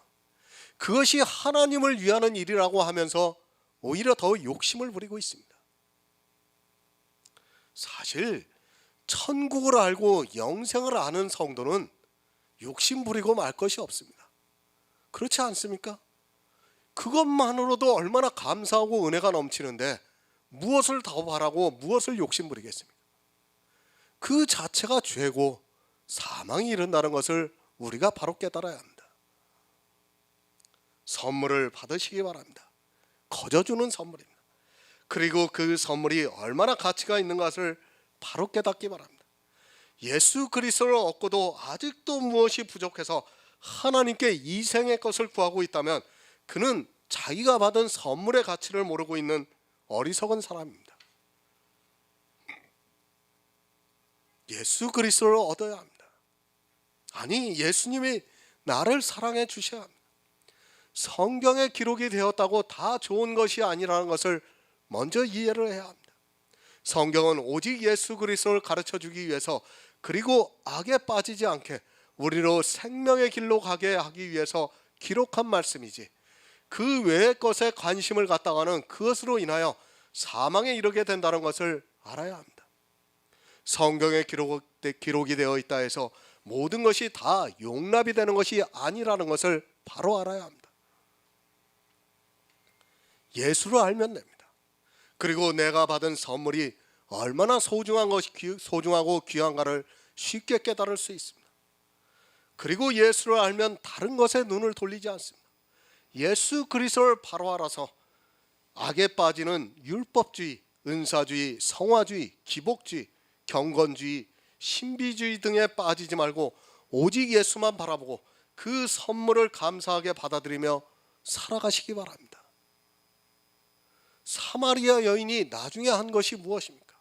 그것이 하나님을 위하는 일이라고 하면서 오히려 더 욕심을 부리고 있습니다. 사실 천국을 알고 영생을 아는 성도는 욕심 부리고 말 것이 없습니다. 그렇지 않습니까? 그것만으로도 얼마나 감사하고 은혜가 넘치는데 무엇을 더 바라고 무엇을 욕심 부리겠습니까? 그 자체가 죄고 사망이 이른다는 것을 우리가 바로 깨달아야 합니다. 선물을 받으시기 바랍니다. 거저주는 선물입니다. 그리고 그 선물이 얼마나 가치가 있는 것을 바로 깨닫기 바랍니다. 예수 그리스도를 얻고도 아직도 무엇이 부족해서 하나님께 이 생의 것을 구하고 있다면 그는 자기가 받은 선물의 가치를 모르고 있는 어리석은 사람입니다. 예수 그리스도를 얻어야 합니다. 아니, 예수님이 나를 사랑해 주셔야 합니다. 성경에 기록이 되었다고 다 좋은 것이 아니라는 것을 먼저 이해를 해야 합니다. 성경은 오직 예수 그리스도를 가르쳐 주기 위해서, 그리고 악에 빠지지 않게 우리로 생명의 길로 가게 하기 위해서 기록한 말씀이지, 그 외의 것에 관심을 갖다가는 그것으로 인하여 사망에 이르게 된다는 것을 알아야 합니다. 성경에 기록이 되어 있다 해서 모든 것이 다 용납이 되는 것이 아니라는 것을 바로 알아야 합니다. 예수를 알면 됩니다. 그리고 내가 받은 선물이 얼마나 소중하고 귀한가를 쉽게 깨달을 수 있습니다. 그리고 예수를 알면 다른 것에 눈을 돌리지 않습니다. 예수 그리스도를 바로 알아서 악에 빠지는 율법주의, 은사주의, 성화주의, 기복주의, 경건주의, 신비주의 등에 빠지지 말고 오직 예수만 바라보고 그 선물을 감사하게 받아들이며 살아가시기 바랍니다. 사마리아 여인이 나중에 한 것이 무엇입니까?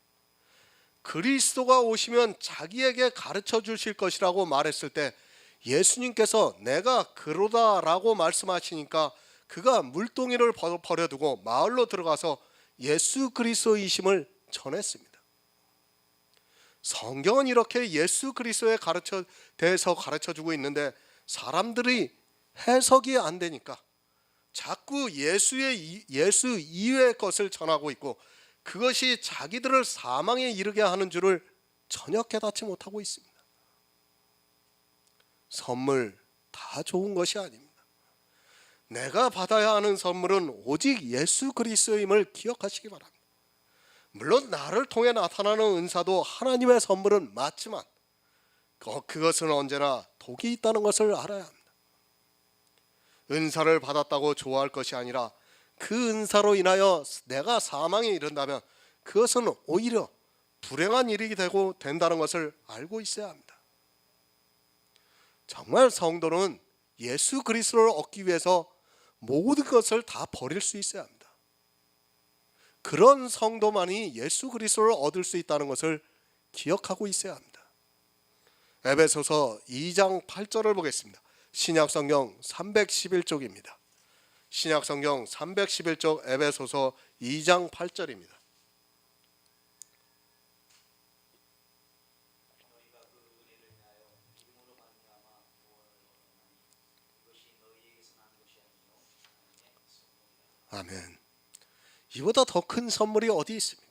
그리스도가 오시면 자기에게 가르쳐 주실 것이라고 말했을 때 예수님께서 내가 그로다라고 말씀하시니까 그가 물동이를 버려두고 마을로 들어가서 예수 그리스도이심을 전했습니다. 성경은 이렇게 예수 그리스도에 대해서 가르쳐주고 있는데 사람들이 해석이 안 되니까 자꾸 예수 이외의 것을 전하고 있고 그것이 자기들을 사망에 이르게 하는 줄을 전혀 깨닫지 못하고 있습니다. 선물 다 좋은 것이 아닙니다. 내가 받아야 하는 선물은 오직 예수 그리스도임을 기억하시기 바랍니다. 물론 나를 통해 나타나는 은사도 하나님의 선물은 맞지만 그것은 언제나 독이 있다는 것을 알아야 합니다. 은사를 받았다고 좋아할 것이 아니라 그 은사로 인하여 내가 사망에 이른다면 그것은 오히려 불행한 일이 된다는 것을 알고 있어야 합니다. 정말 성도는 예수 그리스도를 얻기 위해서 모든 것을 다 버릴 수 있어야 합니다. 그런 성도만이 예수 그리스도를 얻을 수 있다는 것을 기억하고 있어야 합니다. 에베소서 2장 8절을 보겠습니다. 신약성경 311쪽입니다. 신약성경 311쪽 에베소서 2장 8절입니다. 너희가 그 은혜를 인하여 믿음으로 말미암아 아멘. 이보다 더 큰 선물이 어디 있습니까?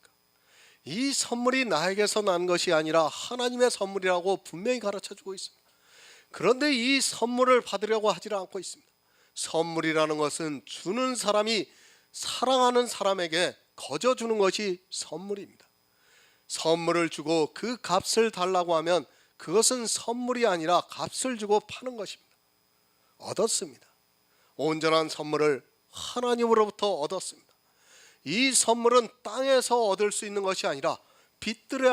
이 선물이 나에게서 난 것이 아니라 하나님의 선물이라고 분명히 가르쳐주고 있습니다. 그런데 이 선물을 받으려고 하지 않고 있습니다. 선물이라는 것은 주는 사람이 사랑하는 사람에게 거저 주는 것이 선물입니다. 선물을 주고 그 값을 달라고 하면 그것은 선물이 아니라 값을 주고 파는 것입니다. 얻었습니다. 온전한 선물을 하나님으로부터 얻었습니다. 이 선물은 땅에서 얻을 수 있는 것이 아니라 빛들의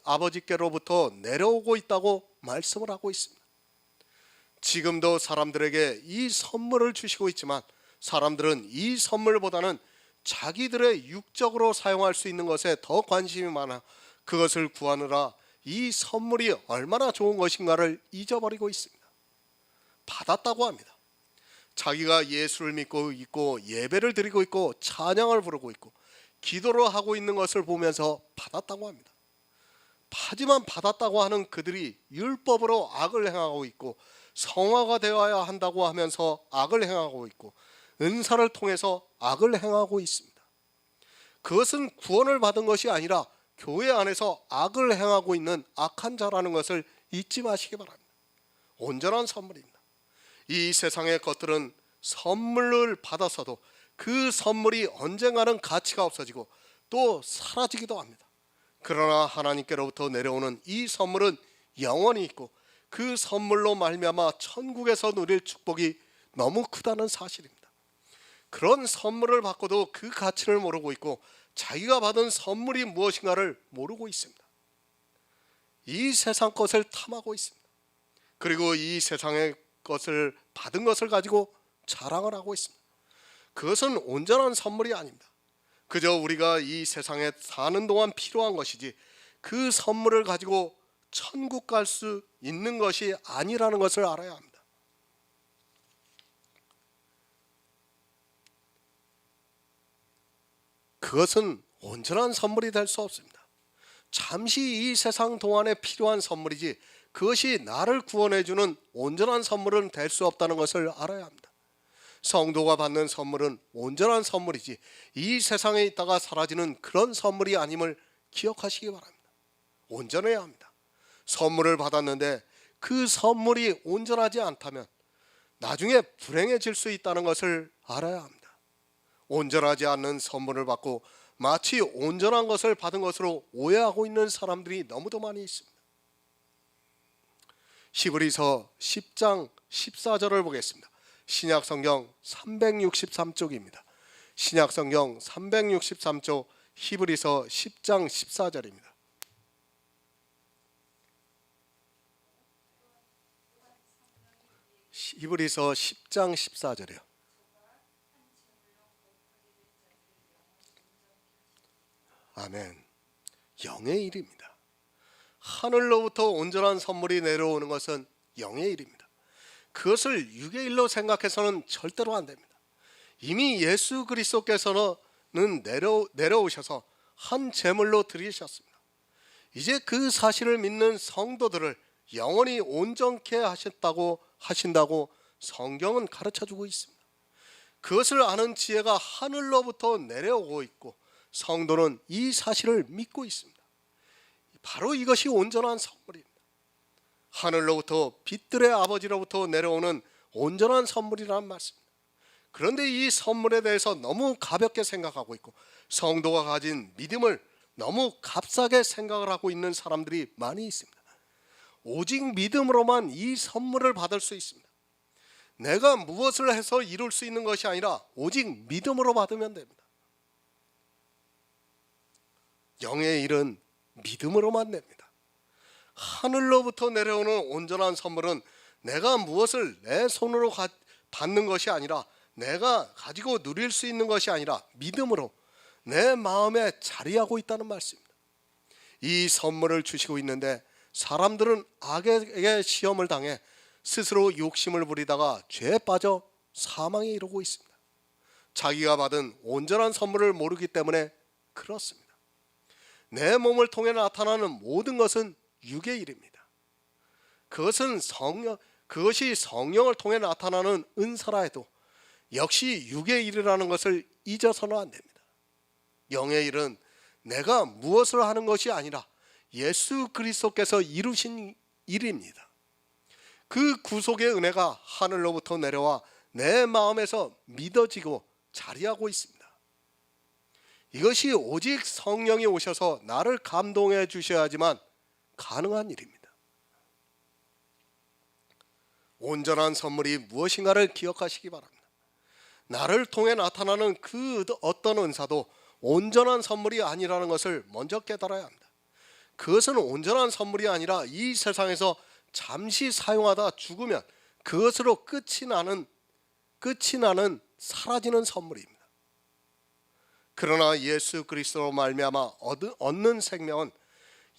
아버지께로부터 내려오고 있다고 말씀을 하고 있습니다. 지금도 사람들에게 이 선물을 주시고 있지만 사람들은 이 선물보다는 자기들의 육적으로 사용할 수 있는 것에 더 관심이 많아 그것을 구하느라 이 선물이 얼마나 좋은 것인가를 잊어버리고 있습니다. 받았다고 합니다. 자기가 예수를 믿고 있고 예배를 드리고 있고 찬양을 부르고 있고 기도를 하고 있는 것을 보면서 받았다고 합니다. 하지만 받았다고 하는 그들이 율법으로 악을 행하고 있고 성화가 되어야 한다고 하면서 악을 행하고 있고 은사를 통해서 악을 행하고 있습니다. 그것은 구원을 받은 것이 아니라 교회 안에서 악을 행하고 있는 악한 자라는 것을 잊지 마시기 바랍니다. 온전한 선물입니다. 이 세상의 것들은 선물을 받아서도 그 선물이 언젠가는 가치가 없어지고 또 사라지기도 합니다. 그러나 하나님께로부터 내려오는 이 선물은 영원히 있고 그 선물로 말미암아 천국에서 누릴 축복이 너무 크다는 사실입니다. 그런 선물을 받고도 그 가치를 모르고 있고 자기가 받은 선물이 무엇인가를 모르고 있습니다. 이 세상 것을 탐하고 있습니다. 그리고 이 세상의 것을 받은 것을 가지고 자랑을 하고 있습니다. 그것은 온전한 선물이 아닙니다. 그저 우리가 이 세상에 사는 동안 필요한 것이지 그 선물을 가지고 천국 갈 수 있는 것이 아니라는 것을 알아야 합니다. 그것은 온전한 선물이 될 수 없습니다. 잠시 이 세상 동안에 필요한 선물이지 그것이 나를 구원해 주는 온전한 선물은 될 수 없다는 것을 알아야 합니다. 성도가 받는 선물은 온전한 선물이지 이 세상에 있다가 사라지는 그런 선물이 아님을 기억하시기 바랍니다. 온전해야 합니다. 선물을 받았는데 그 선물이 온전하지 않다면 나중에 불행해질 수 있다는 것을 알아야 합니다. 온전하지 않는 선물을 받고 마치 온전한 것을 받은 것으로 오해하고 있는 사람들이 너무도 많이 있습니다. 히브리서 10장 14절을 보겠습니다. 신약성경 363쪽입니다. 신약성경 363쪽 히브리서 10장 14절입니다. 히브리서 10장 14절이요. 아멘. 영의 일입니다. 하늘로부터 온전한 선물이 내려오는 것은 영의 일입니다. 그것을 육의 일로 생각해서는 절대로 안 됩니다. 이미 예수 그리스도께서는 내려오셔서 한 제물로 드리셨습니다. 이제 그 사실을 믿는 성도들을 영원히 온전케 하신다고 성경은 가르쳐주고 있습니다. 그것을 아는 지혜가 하늘로부터 내려오고 있고 성도는 이 사실을 믿고 있습니다. 바로 이것이 온전한 선물입니다. 하늘로부터 빛들의 아버지로부터 내려오는 온전한 선물이라는 말씀입니다. 그런데 이 선물에 대해서 너무 가볍게 생각하고 있고 성도가 가진 믿음을 너무 값싸게 생각을 하고 있는 사람들이 많이 있습니다. 오직 믿음으로만 이 선물을 받을 수 있습니다. 내가 무엇을 해서 이룰 수 있는 것이 아니라 오직 믿음으로 받으면 됩니다. 영의 일은 믿음으로만 됩니다. 하늘로부터 내려오는 온전한 선물은 내가 무엇을 내 손으로 받는 것이 아니라 내가 가지고 누릴 수 있는 것이 아니라 믿음으로 내 마음에 자리하고 있다는 말씀입니다. 이 선물을 주시고 있는데 사람들은 악에게 시험을 당해 스스로 욕심을 부리다가 죄에 빠져 사망에 이르고 있습니다. 자기가 받은 온전한 선물을 모르기 때문에 그렇습니다. 내 몸을 통해 나타나는 모든 것은 육의 일입니다. 그것이 성령을 통해 나타나는 은사라 해도 역시 육의 일이라는 것을 잊어서는 안 됩니다. 영의 일은 내가 무엇을 하는 것이 아니라 예수 그리스도께서 이루신 일입니다. 그 구속의 은혜가 하늘로부터 내려와 내 마음에서 믿어지고 자리하고 있습니다. 이것이 오직 성령이 오셔서 나를 감동해 주셔야지만 가능한 일입니다. 온전한 선물이 무엇인가를 기억하시기 바랍니다. 나를 통해 나타나는 그 어떤 은사도 온전한 선물이 아니라는 것을 먼저 깨달아야 합니다. 그것은 온전한 선물이 아니라 이 세상에서 잠시 사용하다 죽으면 그것으로 끝이 나는 사라지는 선물입니다. 그러나 예수 그리스도로 말미암아 얻는 생명은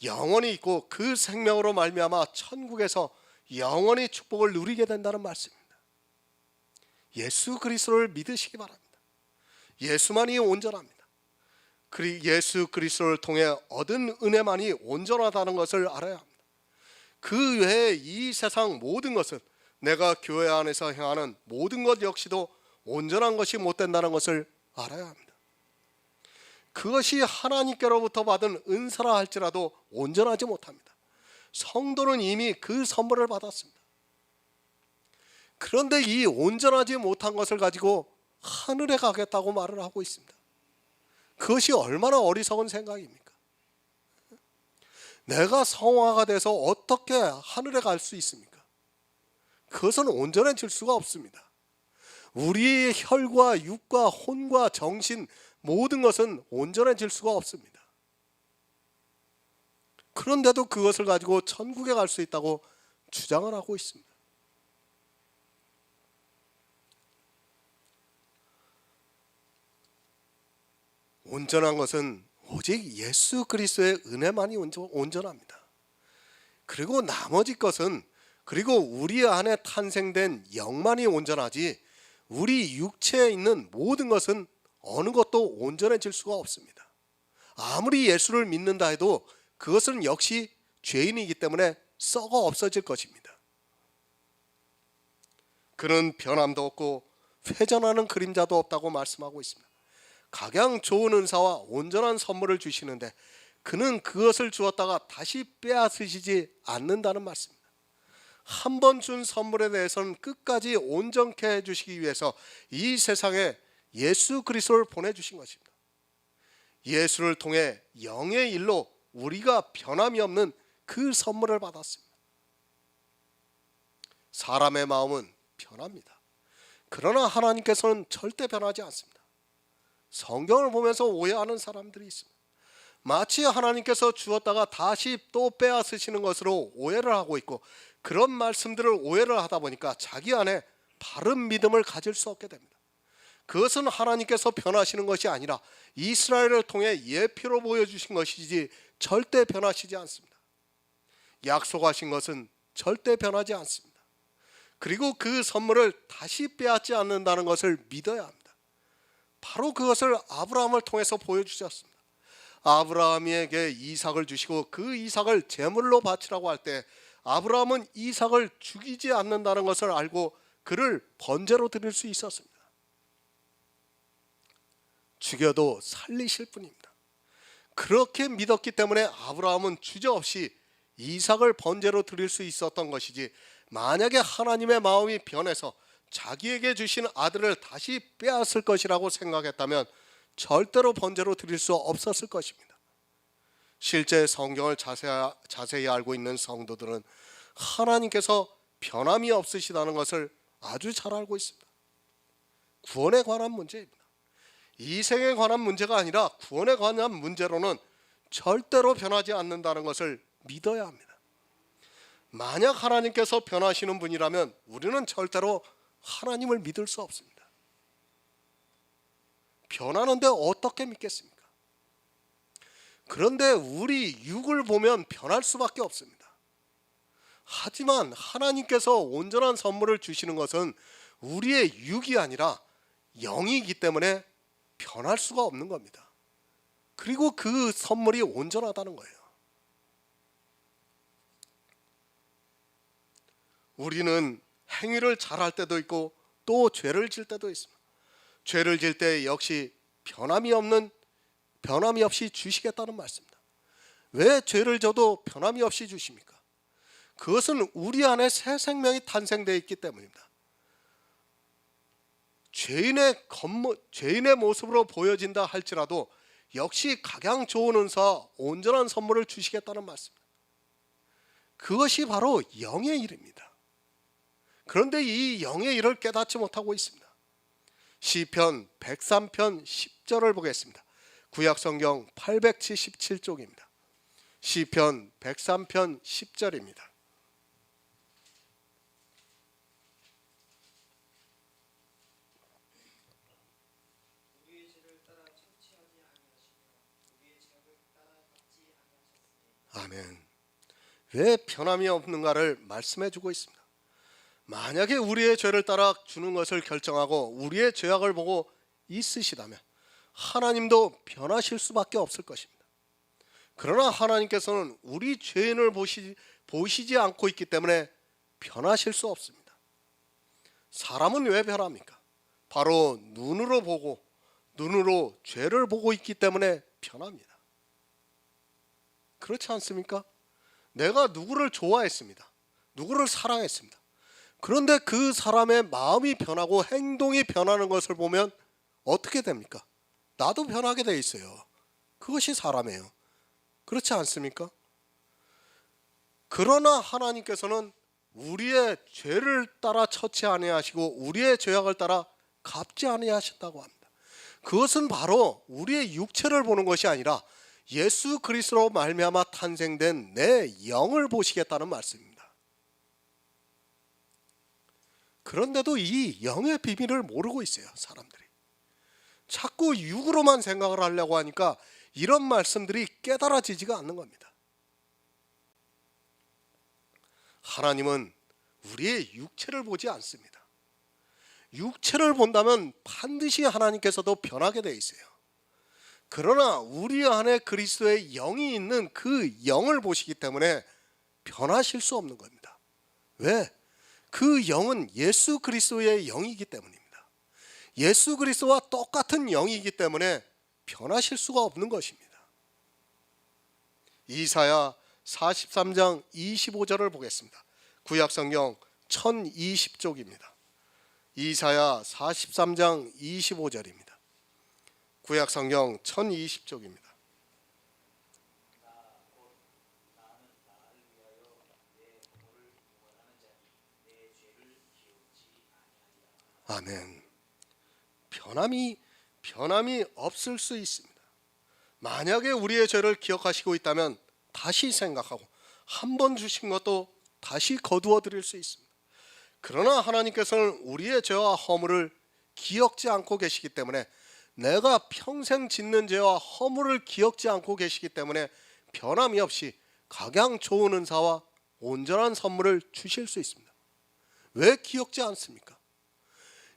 영원히 있고 그 생명으로 말미암아 천국에서 영원히 축복을 누리게 된다는 말씀입니다. 예수 그리스도를 믿으시기 바랍니다. 예수만이 온전합니다. 예수 그리스도를 통해 얻은 은혜만이 온전하다는 것을 알아야 합니다. 그 외에 이 세상 모든 것은, 내가 교회 안에서 행하는 모든 것 역시도 온전한 것이 못 된다는 것을 알아야 합니다. 그것이 하나님께로부터 받은 은사라 할지라도 온전하지 못합니다. 성도는 이미 그 선물을 받았습니다. 그런데 이 온전하지 못한 것을 가지고 하늘에 가겠다고 말을 하고 있습니다. 그것이 얼마나 어리석은 생각입니까? 내가 성화가 돼서 어떻게 하늘에 갈 수 있습니까? 그것은 온전해질 수가 없습니다. 우리의 혈과 육과 혼과 정신 모든 것은 온전해질 수가 없습니다. 그런데도 그것을 가지고 천국에 갈 수 있다고 주장을 하고 있습니다. 온전한 것은 오직 예수 그리스도의 은혜만이 온전합니다. 그리고 나머지 것은, 그리고 우리 안에 탄생된 영만이 온전하지 우리 육체에 있는 모든 것은 어느 것도 온전해질 수가 없습니다. 아무리 예수를 믿는다 해도 그것은 역시 죄인이기 때문에 썩어 없어질 것입니다. 그는 변함도 없고 회전하는 그림자도 없다고 말씀하고 있습니다. 각양 좋은 은사와 온전한 선물을 주시는데 그는 그것을 주었다가 다시 빼앗으시지 않는다는 말씀입니다. 한 번 준 선물에 대해서는 끝까지 온전케 해주시기 위해서 이 세상에 예수 그리스도를 보내주신 것입니다. 예수를 통해 영의 일로 우리가 변함이 없는 그 선물을 받았습니다. 사람의 마음은 변합니다. 그러나 하나님께서는 절대 변하지 않습니다. 성경을 보면서 오해하는 사람들이 있습니다. 마치 하나님께서 주었다가 다시 또 빼앗으시는 것으로 오해를 하고 있고, 그런 말씀들을 오해를 하다 보니까 자기 안에 바른 믿음을 가질 수 없게 됩니다. 그것은 하나님께서 변하시는 것이 아니라 이스라엘을 통해 예표로 보여주신 것이지 절대 변하시지 않습니다. 약속하신 것은 절대 변하지 않습니다. 그리고 그 선물을 다시 빼앗지 않는다는 것을 믿어야 합니다. 바로 그것을 아브라함을 통해서 보여주셨습니다. 아브라함에게 이삭을 주시고 그 이삭을 제물로 바치라고 할 때 아브라함은 이삭을 죽이지 않는다는 것을 알고 그를 번제로 드릴 수 있었습니다. 죽여도 살리실 분입니다. 그렇게 믿었기 때문에 아브라함은 주저없이 이삭을 번제로 드릴 수 있었던 것이지, 만약에 하나님의 마음이 변해서 자기에게 주신 아들을 다시 빼앗을 것이라고 생각했다면 절대로 번제로 드릴 수 없었을 것입니다. 실제 성경을 자세히 알고 있는 성도들은 하나님께서 변함이 없으시다는 것을 아주 잘 알고 있습니다. 구원에 관한 문제입니다. 이생에 관한 문제가 아니라 구원에 관한 문제로는 절대로 변하지 않는다는 것을 믿어야 합니다. 만약 하나님께서 변하시는 분이라면 우리는 절대로 하나님을 믿을 수 없습니다. 변하는데 어떻게 믿겠습니까? 그런데 우리 육을 보면 변할 수밖에 없습니다. 하지만 하나님께서 온전한 선물을 주시는 것은 우리의 육이 아니라 영이기 때문에 변할 수가 없는 겁니다. 그리고 그 선물이 온전하다는 거예요. 우리는 행위를 잘할 때도 있고 또 죄를 질 때도 있습니다. 죄를 질 때 역시 변함이 없이 주시겠다는 말씀입니다. 왜 죄를 져도 변함이 없이 주십니까? 그것은 우리 안에 새 생명이 탄생되어 있기 때문입니다. 죄인의 모습으로 보여진다 할지라도 역시 각양 좋은 은사, 온전한 선물을 주시겠다는 말씀입니다. 그것이 바로 영의 일입니다. 그런데 이 영의 일을 깨닫지 못하고 있습니다. 시편 103편 10절을 보겠습니다. 구약성경 877쪽입니다. 시편 103편 10절입니다. 우리의 죄를 따라 처치하지 아니하시며 우리의 죄악을 따라 갚지 아니하셨으니. 아멘. 왜 변함이 없는가를 말씀해 주고 있습니다. 만약에 우리의 죄를 따라 주는 것을 결정하고 우리의 죄악을 보고 있으시다면 하나님도 변하실 수밖에 없을 것입니다. 그러나 하나님께서는 우리 죄인을 보시지 않고 있기 때문에 변하실 수 없습니다. 사람은 왜 변합니까? 바로 눈으로 죄를 보고 있기 때문에 변합니다. 그렇지 않습니까? 내가 누구를 좋아했습니다. 누구를 사랑했습니다. 그런데 그 사람의 마음이 변하고 행동이 변하는 것을 보면 어떻게 됩니까? 나도 변하게 돼 있어요. 그것이 사람이에요. 그렇지 않습니까? 그러나 하나님께서는 우리의 죄를 따라 처치 아니하시고 우리의 죄악을 따라 갚지 아니하신다고 합니다. 그것은 바로 우리의 육체를 보는 것이 아니라 예수 그리스도로 말미암아 탄생된 내 영을 보시겠다는 말씀입니다. 그런데도 이 영의 비밀을 모르고 있어요, 사람들이. 자꾸 육으로만 생각을 하려고 하니까 이런 말씀들이 깨달아지지가 않는 겁니다. 하나님은 우리의 육체를 보지 않습니다. 육체를 본다면 반드시 하나님께서도 변하게 돼 있어요. 그러나 우리 안에 그리스도의 영이 있는 그 영을 보시기 때문에 변하실 수 없는 겁니다. 왜? 그 영은 예수 그리스도의 영이기 때문입니다. 예수 그리스도와 똑같은 영이기 때문에 변하실 수가 없는 것입니다. 이사야 43장 25절을 보겠습니다. 구약성경 1020쪽입니다. 이사야 43장 25절입니다. 구약성경 1020쪽입니다. 아멘. 변함이 없을 수 있습니다. 만약에 우리의 죄를 기억하시고 있다면 다시 생각하고 한 번 주신 것도 다시 거두어 드릴 수 있습니다. 그러나 하나님께서는 우리의 죄와 허물을 기억지 않고 계시기 때문에 내가 평생 짓는 죄와 허물을 기억지 않고 계시기 때문에 변함이 없이 각양 좋은 은사와 온전한 선물을 주실 수 있습니다. 왜 기억지 않습니까?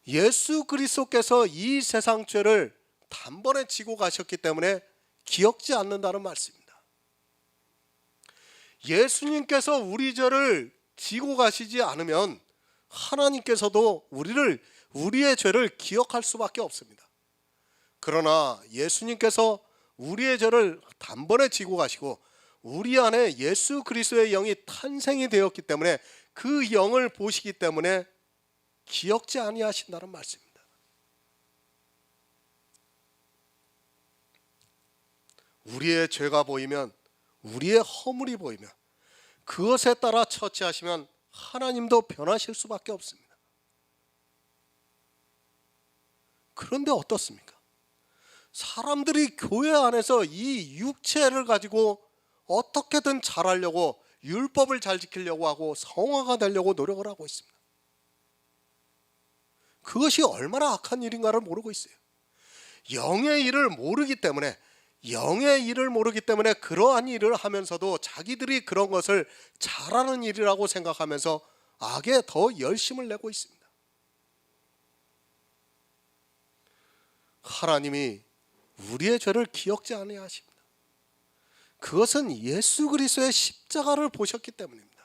예수 그리스도께서 이 세상 죄를 단번에 지고 가셨기 때문에 기억지 않는다는 말씀입니다. 예수님께서 우리 죄를 지고 가시지 않으면 하나님께서도 우리의 죄를 기억할 수밖에 없습니다. 그러나 예수님께서 우리의 죄를 단번에 지고 가시고 우리 안에 예수 그리스도의 영이 탄생이 되었기 때문에 그 영을 보시기 때문에 기억지 아니하신다는 말씀입니다. 우리의 죄가 보이면, 우리의 허물이 보이면 그것에 따라 처치하시면 하나님도 변하실 수밖에 없습니다. 그런데 어떻습니까? 사람들이 교회 안에서 이 육체를 가지고 어떻게든 잘하려고, 율법을 잘 지키려고 하고 성화가 되려고 노력을 하고 있습니다. 그것이 얼마나 악한 일인가를 모르고 있어요. 영의 일을 모르기 때문에 그러한 일을 하면서도 자기들이 그런 것을 잘하는 일이라고 생각하면서 악에 더 열심을 내고 있습니다. 하나님이 우리의 죄를 기억지 아니하십니다. 그것은 예수 그리스도의 십자가를 보셨기 때문입니다.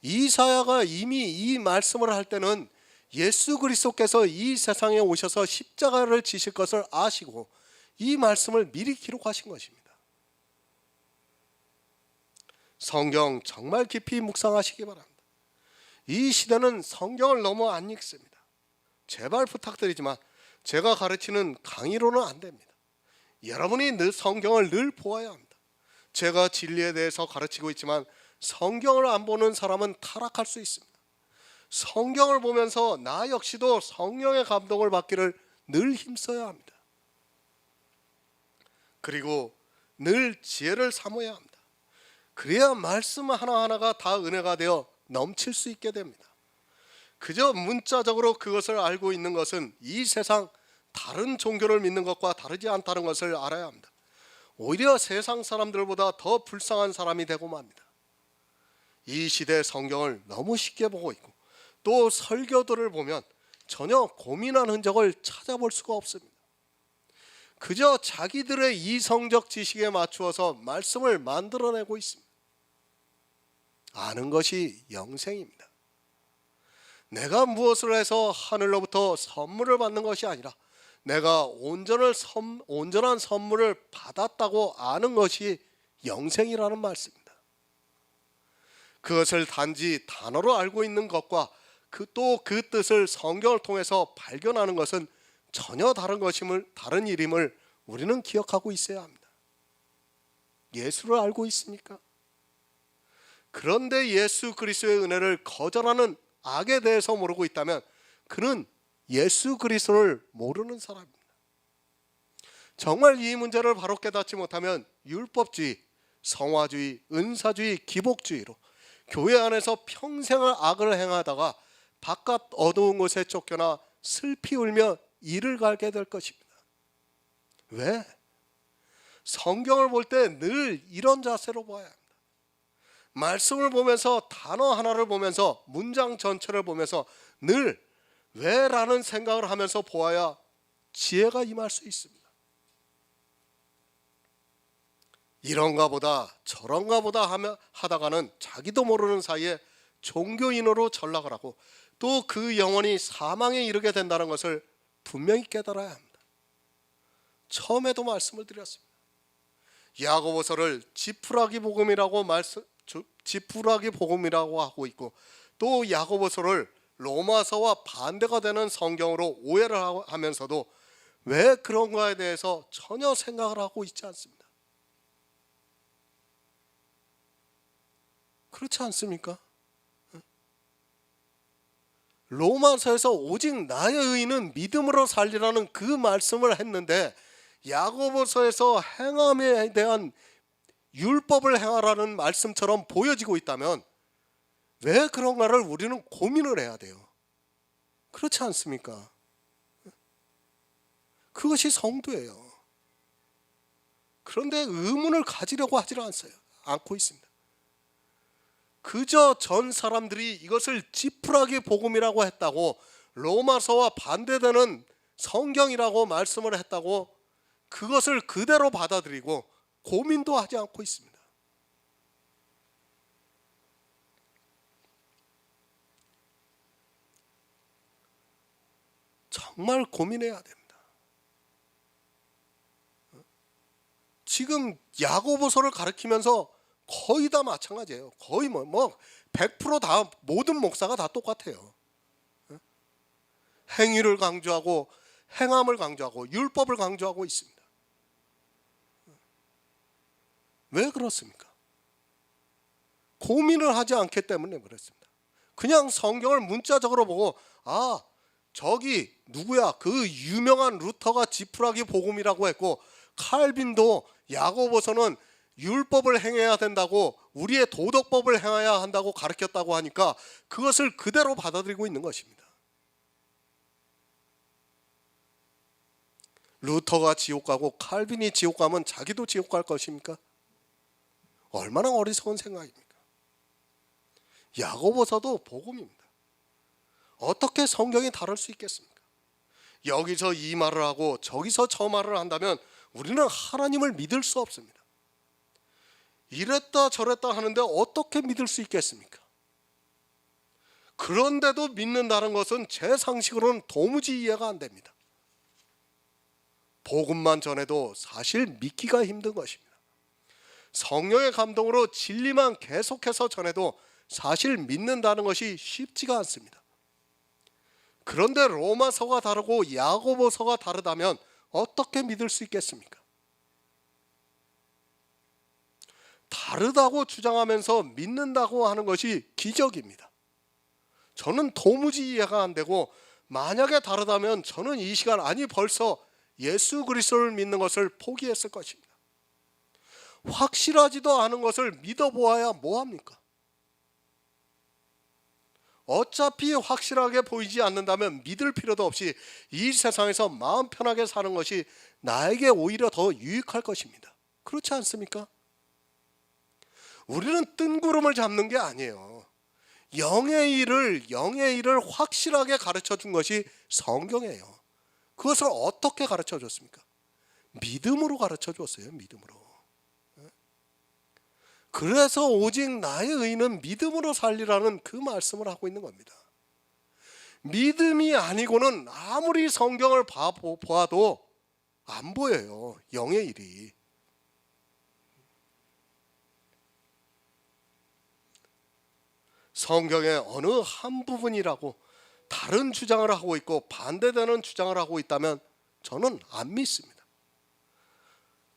이사야가 이미 이 말씀을 할 때는 예수 그리스도께서 이 세상에 오셔서 십자가를 지실 것을 아시고 이 말씀을 미리 기록하신 것입니다. 성경 정말 깊이 묵상하시기 바랍니다. 이 시대는 성경을 너무 안 읽습니다. 제발 부탁드리지만 제가 가르치는 강의로는 안 됩니다. 여러분이 늘 성경을 늘 보아야 합니다. 제가 진리에 대해서 가르치고 있지만 성경을 안 보는 사람은 타락할 수 있습니다. 성경을 보면서 나 역시도 성령의 감동을 받기를 늘 힘써야 합니다. 그리고 늘 지혜를 삼아야 합니다. 그래야 말씀 하나하나가 다 은혜가 되어 넘칠 수 있게 됩니다. 그저 문자적으로 그것을 알고 있는 것은 이 세상 다른 종교를 믿는 것과 다르지 않다는 것을 알아야 합니다. 오히려 세상 사람들보다 더 불쌍한 사람이 되고 맙니다. 이 시대의 성경을 너무 쉽게 보고 있고 또 설교들을 보면 전혀 고민한 흔적을 찾아볼 수가 없습니다. 그저 자기들의 이성적 지식에 맞추어서 말씀을 만들어내고 있습니다. 아는 것이 영생입니다. 내가 무엇을 해서 하늘로부터 선물을 받는 것이 아니라 내가 온전한 선물을 받았다고 아는 것이 영생이라는 말씀입니다. 그것을 단지 단어로 알고 있는 것과 또 그 뜻을 성경을 통해서 발견하는 것은 전혀 다른 일임을 우리는 기억하고 있어야 합니다. 예수를 알고 있습니까? 그런데 예수 그리스도의 은혜를 거절하는 악에 대해서 모르고 있다면 그는 예수 그리스도를 모르는 사람입니다. 정말 이 문제를 바로 깨닫지 못하면 율법주의, 성화주의, 은사주의, 기복주의로 교회 안에서 평생을 악을 행하다가 바깥 어두운 곳에 쫓겨나 슬피 울며 이를 갈게 될 것입니다. 왜? 성경을 볼 때 늘 이런 자세로 봐야 합니다. 말씀을 보면서 단어 하나를 보면서 문장 전체를 보면서 늘 왜라는 생각을 하면서 보아야 지혜가 임할 수 있습니다. 이런가 보다 저런가 보다 하다가는 자기도 모르는 사이에 종교인으로 전락을 하고 또 그 영혼이 사망에 이르게 된다는 것을 분명히 깨달아야 합니다. 처음에도 말씀을 드렸습니다. 야고보서를 지푸라기 복음이라고 하고 있고 또 야고보서를 로마서와 반대가 되는 성경으로 오해를 하면서도 왜 그런가에 대해서 전혀 생각을 하고 있지 않습니다. 그렇지 않습니까? 로마서에서 오직 나의 의인은 믿음으로 살리라는 그 말씀을 했는데 야고보서에서 행함에 대한 율법을 행하라는 말씀처럼 보여지고 있다면 왜 그런가를 우리는 고민을 해야 돼요. 그렇지 않습니까? 그것이 성도예요. 그런데 의문을 가지려고 하지 않고 있습니다. 그저 전 사람들이 이것을 지푸라기 복음이라고 했다고 로마서와 반대되는 성경이라고 말씀을 했다고 그것을 그대로 받아들이고 고민도 하지 않고 있습니다. 정말 고민해야 됩니다. 지금 야고보서를 가르치면서 거의 다 마찬가지예요. 거의 100% 모든 목사가 다 똑같아요. 행위를 강조하고 행함을 강조하고 율법을 강조하고 있습니다. 왜 그렇습니까? 고민을 하지 않기 때문에 그렇습니다. 그냥 성경을 문자적으로 보고 저기 누구야? 그 유명한 루터가 지푸라기 복음이라고 했고 칼빈도 야고보서는 율법을 행해야 된다고 우리의 도덕법을 행해야 한다고 가르쳤다고 하니까 그것을 그대로 받아들이고 있는 것입니다. 루터가 지옥 가고 칼빈이 지옥 가면 자기도 지옥 갈 것입니까? 얼마나 어리석은 생각입니까? 야고보서도 복음입니다. 어떻게 성경이 다를 수 있겠습니까? 여기서 이 말을 하고 저기서 저 말을 한다면 우리는 하나님을 믿을 수 없습니다. 이랬다 저랬다 하는데 어떻게 믿을 수 있겠습니까? 그런데도 믿는다는 것은 제 상식으로는 도무지 이해가 안 됩니다. 복음만 전해도 사실 믿기가 힘든 것입니다. 성령의 감동으로 진리만 계속해서 전해도 사실 믿는다는 것이 쉽지가 않습니다. 그런데 로마서가 다르고 야고보서가 다르다면 어떻게 믿을 수 있겠습니까? 다르다고 주장하면서 믿는다고 하는 것이 기적입니다. 저는 도무지 이해가 안 되고, 만약에 다르다면 저는 이 시간, 아니 벌써 예수 그리스도를 믿는 것을 포기했을 것입니다. 확실하지도 않은 것을 믿어보아야 뭐합니까? 어차피 확실하게 보이지 않는다면 믿을 필요도 없이 이 세상에서 마음 편하게 사는 것이 나에게 오히려 더 유익할 것입니다. 그렇지 않습니까? 우리는 뜬구름을 잡는 게 아니에요. 영의 일을 확실하게 가르쳐 준 것이 성경이에요. 그것을 어떻게 가르쳐 줬습니까? 믿음으로 가르쳐 줬어요. 믿음으로. 그래서 오직 나의 의는 믿음으로 살리라는 그 말씀을 하고 있는 겁니다. 믿음이 아니고는 아무리 성경을 보아도 안 보여요. 영의 일이. 성경의 어느 한 부분이라고 다른 주장을 하고 있고 반대되는 주장을 하고 있다면 저는 안 믿습니다.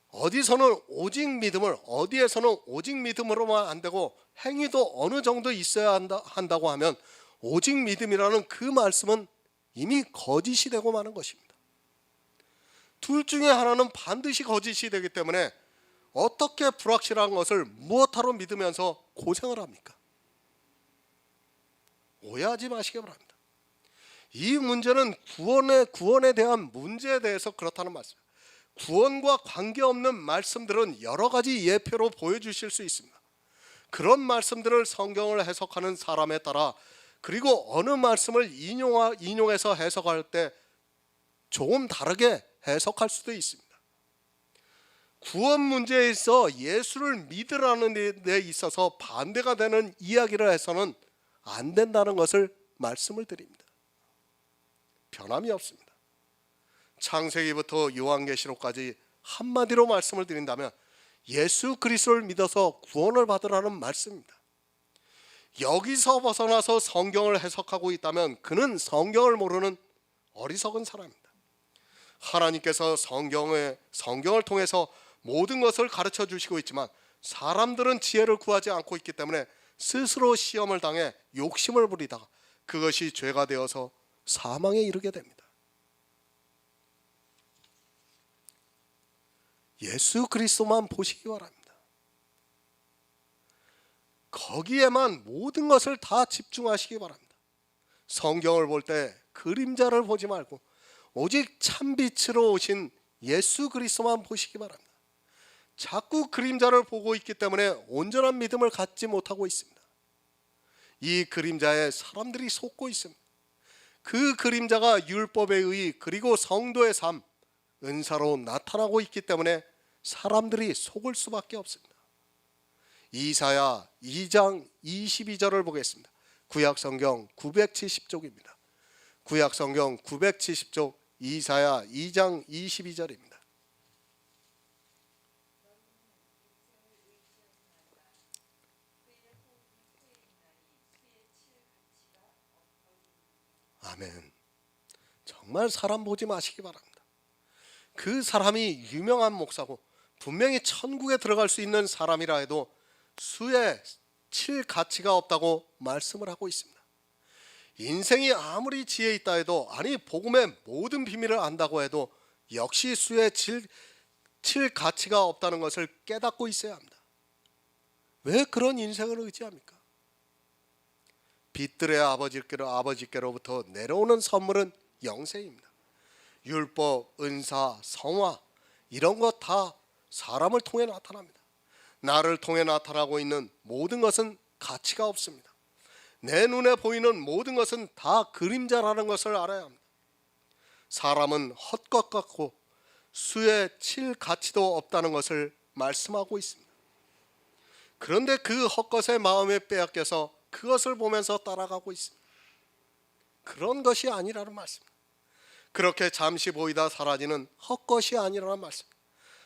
어디서는 오직 믿음을, 어디에서는 오직 믿음으로만 안 되고 행위도 어느 정도 있어야 한다고 하면 오직 믿음이라는 그 말씀은 이미 거짓이 되고 마는 것입니다. 둘 중에 하나는 반드시 거짓이 되기 때문에 어떻게 불확실한 것을 무엇하러 믿으면서 고생을 합니까? 오해하지 마시기 바랍니다. 이 문제는 구원에 대한 문제에 대해서 그렇다는 말씀. 구원과 관계없는 말씀들은 여러 가지 예표로 보여주실 수 있습니다. 그런 말씀들을 성경을 해석하는 사람에 따라, 그리고 어느 말씀을 인용해서 해석할 때 조금 다르게 해석할 수도 있습니다. 구원 문제에 있어 예수를 믿으라는 데 있어서 반대가 되는 이야기를 해서는 안 된다는 것을 말씀을 드립니다. 변함이 없습니다. 창세기부터 요한계시록까지 한마디로 말씀을 드린다면 예수 그리스도를 믿어서 구원을 받으라는 말씀입니다. 여기서 벗어나서 성경을 해석하고 있다면 그는 성경을 모르는 어리석은 사람입니다. 하나님께서 성경을 통해서 모든 것을 가르쳐 주시고 있지만 사람들은 지혜를 구하지 않고 있기 때문에 스스로 시험을 당해 욕심을 부리다가 그것이 죄가 되어서 사망에 이르게 됩니다. 예수 그리스도만 보시기 바랍니다. 거기에만 모든 것을 다 집중하시기 바랍니다. 성경을 볼 때 그림자를 보지 말고 오직 참빛으로 오신 예수 그리스도만 보시기 바랍니다. 자꾸 그림자를 보고 있기 때문에 온전한 믿음을 갖지 못하고 있습니다. 이 그림자에 사람들이 속고 있습니다. 그 그림자가 율법의 의 그리고 성도의 삶, 은사로 나타나고 있기 때문에 사람들이 속을 수밖에 없습니다. 이사야 2장 22절을 보겠습니다. 구약성경 970쪽입니다. 구약성경 970쪽 이사야 2장 22절입니다. 아멘. 정말 사람 보지 마시기 바랍니다. 그 사람이 유명한 목사고 분명히 천국에 들어갈 수 있는 사람이라 해도 수에 칠 가치가 없다고 말씀을 하고 있습니다. 인생이 아무리 지혜 있다 해도, 아니 복음의 모든 비밀을 안다고 해도 역시 수에 칠 가치가 없다는 것을 깨닫고 있어야 합니다. 왜 그런 인생을 의지합니까? 빛들의 아버지께로부터 내려오는 선물은 영생입니다. 율법, 은사, 성화 이런 것 다 사람을 통해 나타납니다. 나를 통해 나타나고 있는 모든 것은 가치가 없습니다. 내 눈에 보이는 모든 것은 다 그림자라는 것을 알아야 합니다. 사람은 헛것 같고 수에 칠 가치도 없다는 것을 말씀하고 있습니다. 그런데 그 헛것의 마음에 빼앗겨서 그것을 보면서 따라가고 있습니다. 그런 것이 아니라는 말씀. 그렇게 잠시 보이다 사라지는 헛것이 아니라는 말씀.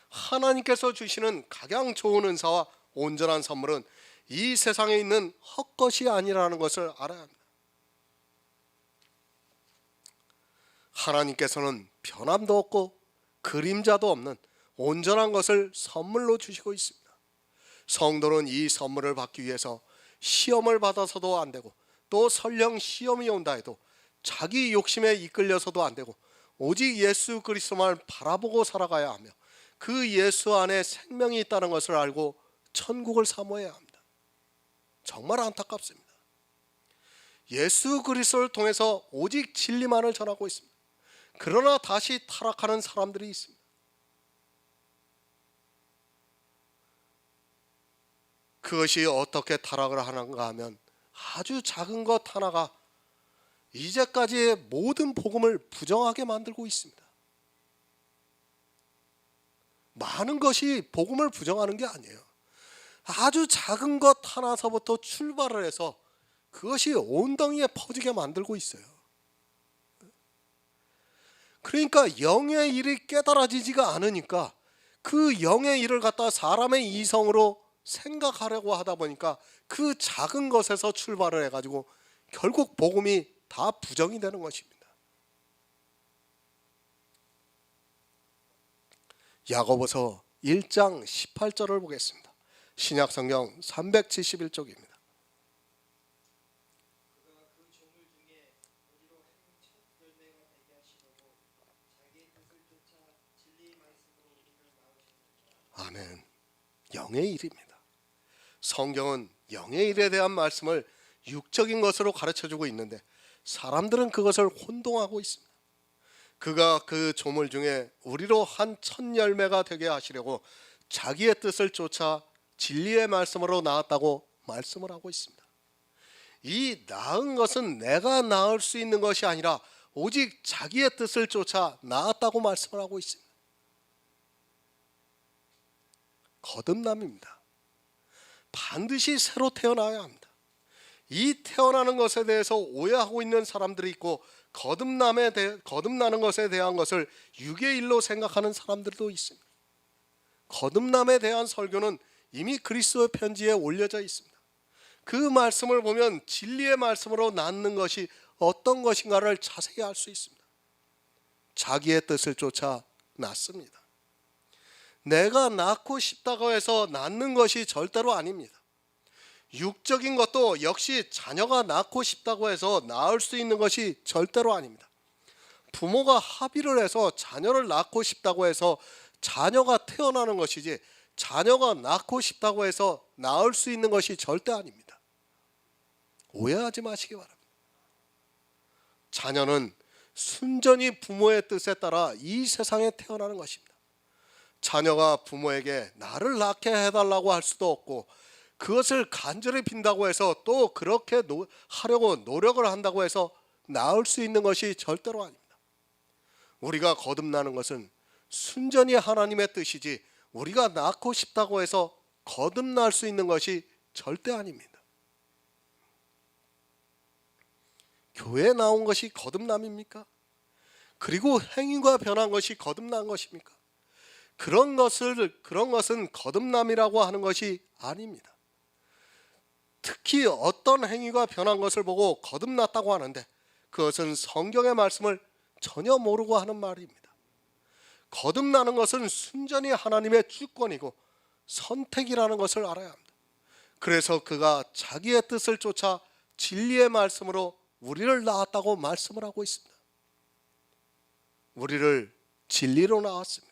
하나님께서 주시는 가장 좋은 은사와 온전한 선물은 이 세상에 있는 헛것이 아니라는 것을 알아야 합니다. 하나님께서는 변함도 없고 그림자도 없는 온전한 것을 선물로 주시고 있습니다. 성도는 이 선물을 받기 위해서 시험을 받아서도 안 되고, 또 설령 시험이 온다 해도 자기 욕심에 이끌려서도 안 되고, 오직 예수 그리스도만 바라보고 살아가야 하며 그 예수 안에 생명이 있다는 것을 알고 천국을 사모해야 합니다. 정말 안타깝습니다. 예수 그리스도를 통해서 오직 진리만을 전하고 있습니다. 그러나 다시 타락하는 사람들이 있습니다. 그것이 어떻게 타락을 하는가 하면 아주 작은 것 하나가 이제까지의 모든 복음을 부정하게 만들고 있습니다. 많은 것이 복음을 부정하는 게 아니에요. 아주 작은 것 하나서부터 출발을 해서 그것이 온덩이에 퍼지게 만들고 있어요. 그러니까 영의 일이 깨달아지지가 않으니까 그 영의 일을 갖다 사람의 이성으로 생각하려고 하다 보니까 그 작은 것에서 출발을 해가지고 결국 복음이 다 부정이 되는 것입니다. 야고보서 1장 18절을 보겠습니다. 신약성경 371쪽입니다. 그가 그 조물 중에 우리로 하여금 첫 열매가 되게 하시려고 자기의 뜻을 쫓아 진리의 말씀으로 우리를 낳으셨느니라. 아멘. 영의 일입니다. 성경은 영의 일에 대한 말씀을 육적인 것으로 가르쳐주고 있는데 사람들은 그것을 혼동하고 있습니다. 그가 그 조물 중에 우리로 한 첫 열매가 되게 하시려고 자기의 뜻을 쫓아 진리의 말씀으로 낳았다고 말씀을 하고 있습니다. 이 낳은 것은 내가 낳을 수 있는 것이 아니라 오직 자기의 뜻을 쫓아 낳았다고 말씀을 하고 있습니다. 거듭남입니다. 반드시 새로 태어나야 합니다. 이 태어나는 것에 대해서 오해하고 있는 사람들이 있고, 거듭나는 것에 대한 것을 육의 일로 생각하는 사람들도 있습니다. 거듭남에 대한 설교는 이미 그리스도의 편지에 올려져 있습니다. 그 말씀을 보면 진리의 말씀으로 낳는 것이 어떤 것인가를 자세히 알 수 있습니다. 자기의 뜻을 쫓아 낳습니다. 내가 낳고 싶다고 해서 낳는 것이 절대로 아닙니다. 육적인 것도 역시 자녀가 낳고 싶다고 해서 낳을 수 있는 것이 절대로 아닙니다. 부모가 합의를 해서 자녀를 낳고 싶다고 해서 자녀가 태어나는 것이지, 자녀가 낳고 싶다고 해서 낳을 수 있는 것이 절대 아닙니다. 오해하지 마시기 바랍니다. 자녀는 순전히 부모의 뜻에 따라 이 세상에 태어나는 것입니다. 자녀가 부모에게 나를 낳게 해달라고 할 수도 없고, 그것을 간절히 빈다고 해서 또 그렇게 하려고 노력을 한다고 해서 낳을 수 있는 것이 절대로 아닙니다. 우리가 거듭나는 것은 순전히 하나님의 뜻이지, 우리가 낳고 싶다고 해서 거듭날 수 있는 것이 절대 아닙니다. 교회에 나온 것이 거듭남입니까? 그리고 행위가 변한 것이 거듭난 것입니까? 그런 것은 거듭남이라고 하는 것이 아닙니다. 특히 어떤 행위가 변한 것을 보고 거듭났다고 하는데 그것은 성경의 말씀을 전혀 모르고 하는 말입니다. 거듭나는 것은 순전히 하나님의 주권이고 선택이라는 것을 알아야 합니다. 그래서 그가 자기의 뜻을 쫓아 진리의 말씀으로 우리를 낳았다고 말씀을 하고 있습니다. 우리를 진리로 낳았습니다.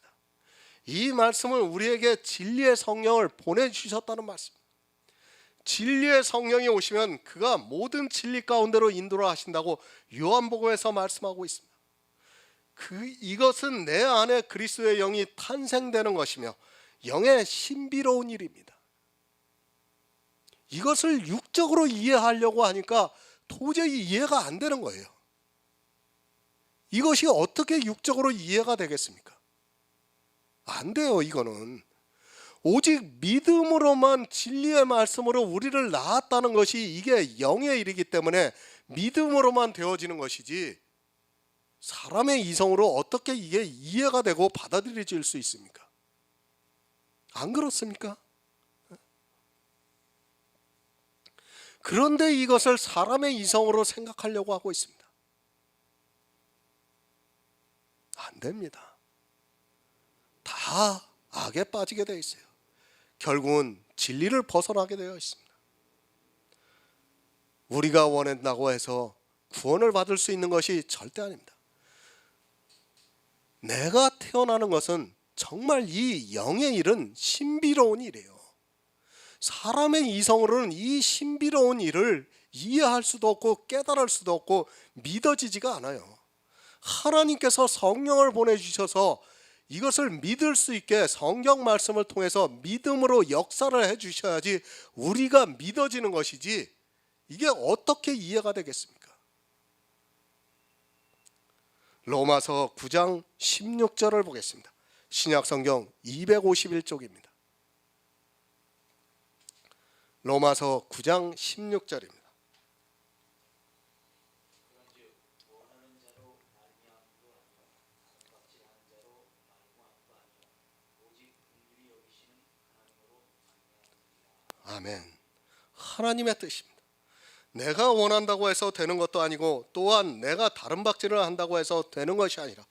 이 말씀은 우리에게 진리의 성령을 보내주셨다는 말씀. 진리의 성령이 오시면 그가 모든 진리 가운데로 인도를 하신다고 요한복음에서 말씀하고 있습니다. 이것은 내 안에 그리스도의 영이 탄생되는 것이며 영의 신비로운 일입니다. 이것을 육적으로 이해하려고 하니까 도저히 이해가 안 되는 거예요. 이것이 어떻게 육적으로 이해가 되겠습니까? 안 돼요. 이거는 오직 믿음으로만 진리의 말씀으로 우리를 낳았다는 것이 이게 영의 일이기 때문에 믿음으로만 되어지는 것이지 사람의 이성으로 어떻게 이게 이해가 되고 받아들여질 수 있습니까? 안 그렇습니까? 그런데 이것을 사람의 이성으로 생각하려고 하고 있습니다. 안 됩니다. 다 악에 빠지게 되어 있어요. 결국은 진리를 벗어나게 되어 있습니다. 우리가 원한다고 해서 구원을 받을 수 있는 것이 절대 아닙니다. 내가 태어나는 것은 정말 이 영의 일은 신비로운 일이에요. 사람의 이성으로는 이 신비로운 일을 이해할 수도 없고 깨달을 수도 없고 믿어지지가 않아요. 하나님께서 성령을 보내주셔서 이것을 믿을 수 있게 성경 말씀을 통해서 믿음으로 역사를 해주셔야지 우리가 믿어지는 것이지 이게 어떻게 이해가 되겠습니까? 로마서 9장 16절을 보겠습니다. 신약성경 251쪽입니다. 로마서 9장 16절입니다. 아멘. 하나님의 뜻입니다. 내가 원한다고 해서 되는 것도 아니고 또한 내가 다른 박질을 한다고 해서 되는 것이 아니라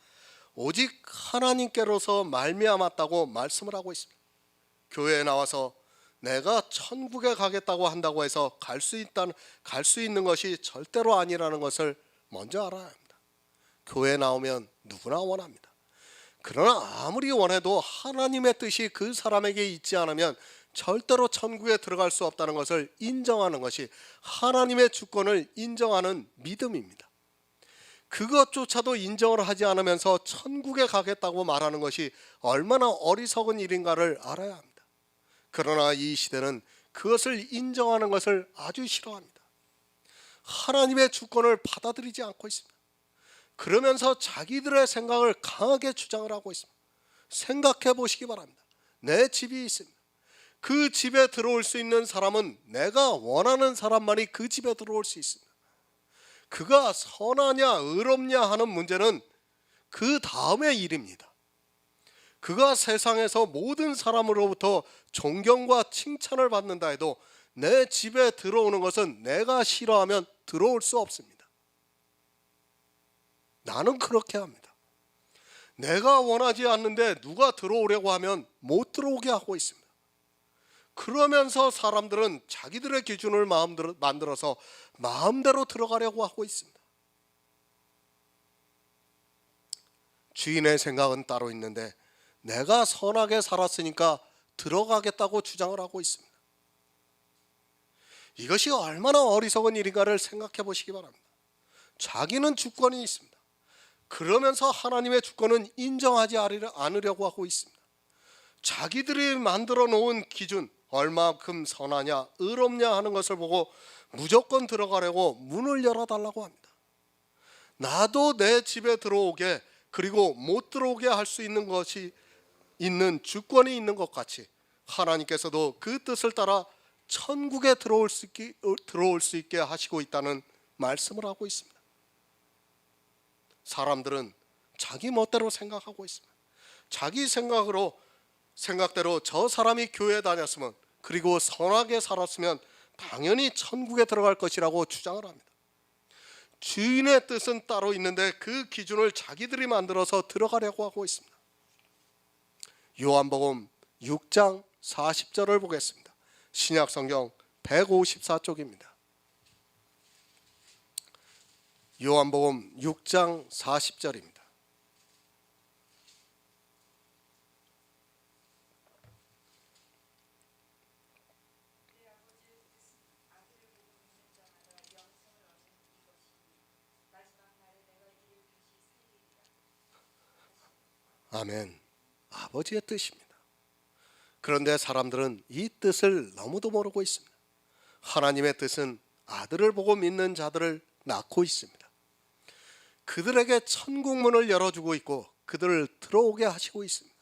오직 하나님께로서 말미암았다고 말씀을 하고 있습니다. 교회에 나와서 내가 천국에 가겠다고 한다고 해서 갈 수 있는 것이 절대로 아니라는 것을 먼저 알아야 합니다. 교회에 나오면 누구나 원합니다. 그러나 아무리 원해도 하나님의 뜻이 그 사람에게 있지 않으면 절대로 천국에 들어갈 수 없다는 것을 인정하는 것이 하나님의 주권을 인정하는 믿음입니다. 그것조차도 인정을 하지 않으면서 천국에 가겠다고 말하는 것이 얼마나 어리석은 일인가를 알아야 합니다. 그러나 이 시대는 그것을 인정하는 것을 아주 싫어합니다. 하나님의 주권을 받아들이지 않고 있습니다. 그러면서 자기들의 생각을 강하게 주장을 하고 있습니다. 생각해 보시기 바랍니다. 내 집이 있습니다. 그 집에 들어올 수 있는 사람은 내가 원하는 사람만이 그 집에 들어올 수 있습니다. 그가 선하냐 의롭냐 하는 문제는 그 다음의 일입니다. 그가 세상에서 모든 사람으로부터 존경과 칭찬을 받는다 해도 내 집에 들어오는 것은 내가 싫어하면 들어올 수 없습니다. 나는 그렇게 합니다. 내가 원하지 않는데 누가 들어오려고 하면 못 들어오게 하고 있습니다. 그러면서 사람들은 자기들의 기준을 만들어서 마음대로 들어가려고 하고 있습니다. 주인의 생각은 따로 있는데 내가 선하게 살았으니까 들어가겠다고 주장을 하고 있습니다. 이것이 얼마나 어리석은 일인가를 생각해 보시기 바랍니다. 자기는 주권이 있습니다. 그러면서 하나님의 주권은 인정하지 않으려고 하고 있습니다. 자기들이 만들어 놓은 기준, 얼마큼 선하냐 의롭냐 하는 것을 보고 무조건 들어가려고 문을 열어달라고 합니다. 나도 내 집에 들어오게 그리고 못 들어오게 할 수 있는 것이 있는 주권이 있는 것 같이 하나님께서도 그 뜻을 따라 천국에 들어올 수 있게 하시고 있다는 말씀을 하고 있습니다. 사람들은 자기 멋대로 생각하고 있습니다. 자기 생각대로 저 사람이 교회에 다녔으면 그리고 선하게 살았으면 당연히 천국에 들어갈 것이라고 주장을 합니다. 주인의 뜻은 따로 있는데 그 기준을 자기들이 만들어서 들어가려고 하고 있습니다. 요한복음 6장 40절을 보겠습니다. 신약성경 154쪽입니다. 요한복음 6장 40절입니다. 아멘. 아버지의 뜻입니다. 그런데 사람들은 이 뜻을 너무도 모르고 있습니다. 하나님의 뜻은 아들을 보고 믿는 자들을 낳고 있습니다. 그들에게 천국문을 열어주고 있고 그들을 들어오게 하시고 있습니다.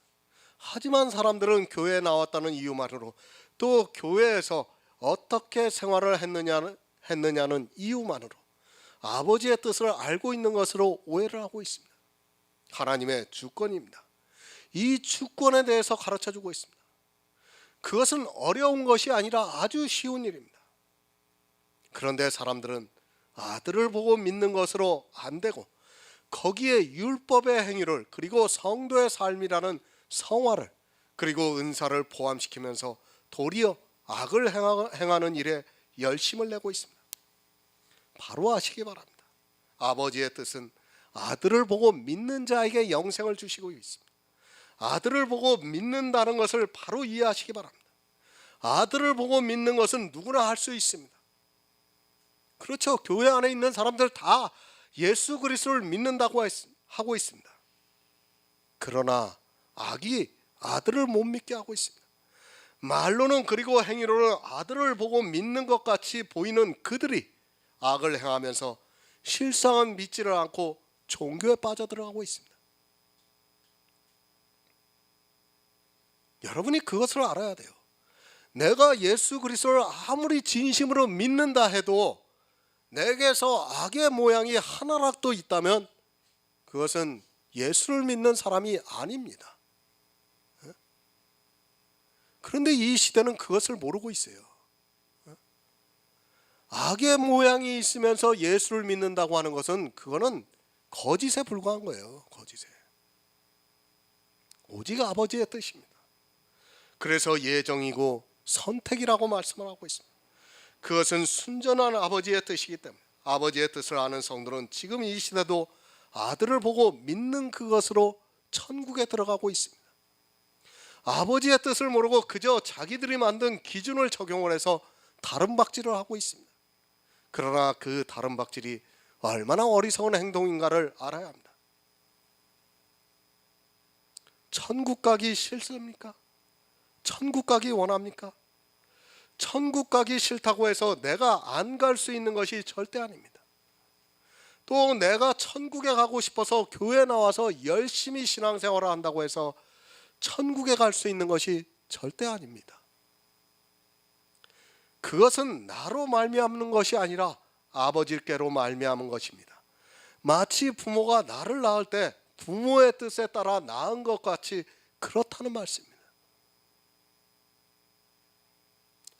하지만 사람들은 교회에 나왔다는 이유만으로 또 교회에서 어떻게 생활을 했느냐는 이유만으로 아버지의 뜻을 알고 있는 것으로 오해를 하고 있습니다. 하나님의 주권입니다. 이 주권에 대해서 가르쳐주고 있습니다. 그것은 어려운 것이 아니라 아주 쉬운 일입니다. 그런데 사람들은 아들을 보고 믿는 것으로 안 되고 거기에 율법의 행위를 그리고 성도의 삶이라는 성화를 그리고 은사를 포함시키면서 도리어 악을 행하는 일에 열심을 내고 있습니다. 바로 아시기 바랍니다. 아버지의 뜻은 아들을 보고 믿는 자에게 영생을 주시고 있습니다. 아들을 보고 믿는다는 것을 바로 이해하시기 바랍니다. 아들을 보고 믿는 것은 누구나 할 수 있습니다. 그렇죠. 교회 안에 있는 사람들 다 예수 그리스도를 믿는다고 하고 있습니다. 그러나 악이 아들을 못 믿게 하고 있습니다. 말로는 그리고 행위로는 아들을 보고 믿는 것 같이 보이는 그들이 악을 행하면서 실상은 믿지를 않고 종교에 빠져들어가고 있습니다. 여러분이 그것을 알아야 돼요. 내가 예수 그리스도를 아무리 진심으로 믿는다 해도 내게서 악의 모양이 하나라도 있다면 그것은 예수를 믿는 사람이 아닙니다. 그런데 이 시대는 그것을 모르고 있어요. 악의 모양이 있으면서 예수를 믿는다고 하는 것은 그거는 거짓에 불과한 거예요. 거짓에. 오직 아버지의 뜻입니다. 그래서 예정이고 선택이라고 말씀을 하고 있습니다. 그것은 순전한 아버지의 뜻이기 때문에 아버지의 뜻을 아는 성도는 지금 이 시대도 아들을 보고 믿는 그것으로 천국에 들어가고 있습니다. 아버지의 뜻을 모르고 그저 자기들이 만든 기준을 적용을 해서 다른 박질을 하고 있습니다. 그러나 그 다른 박질이 얼마나 어리석은 행동인가를 알아야 합니다. 천국 가기 싫습니까? 천국 가기 원합니까? 천국 가기 싫다고 해서 내가 안 갈 수 있는 것이 절대 아닙니다. 또 내가 천국에 가고 싶어서 교회 나와서 열심히 신앙생활을 한다고 해서 천국에 갈 수 있는 것이 절대 아닙니다. 그것은 나로 말미암는 것이 아니라 아버지께로 말미암은 것입니다. 마치 부모가 나를 낳을 때 부모의 뜻에 따라 낳은 것 같이 그렇다는 말씀입니다.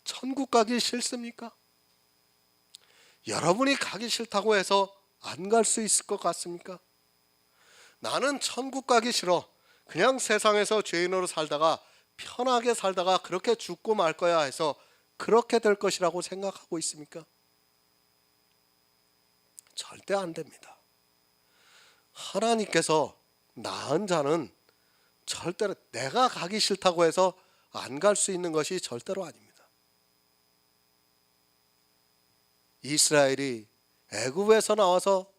천국 가기 싫습니까? 여러분이 가기 싫다고 해서 안 갈 수 있을 것 같습니까? 나는 천국 가기 싫어. 그냥 세상에서 죄인으로 살다가 편하게 살다가 그렇게 죽고 말 거야 해서 그렇게 될 것이라고 생각하고 있습니까? 절대 안 됩니다. 하나님께서 낳은 자는 절대로 내가 가기 싫다고 해서 안 갈 수 있는 것이 절대로 아닙니다. 이스라엘이 애굽에서 나와서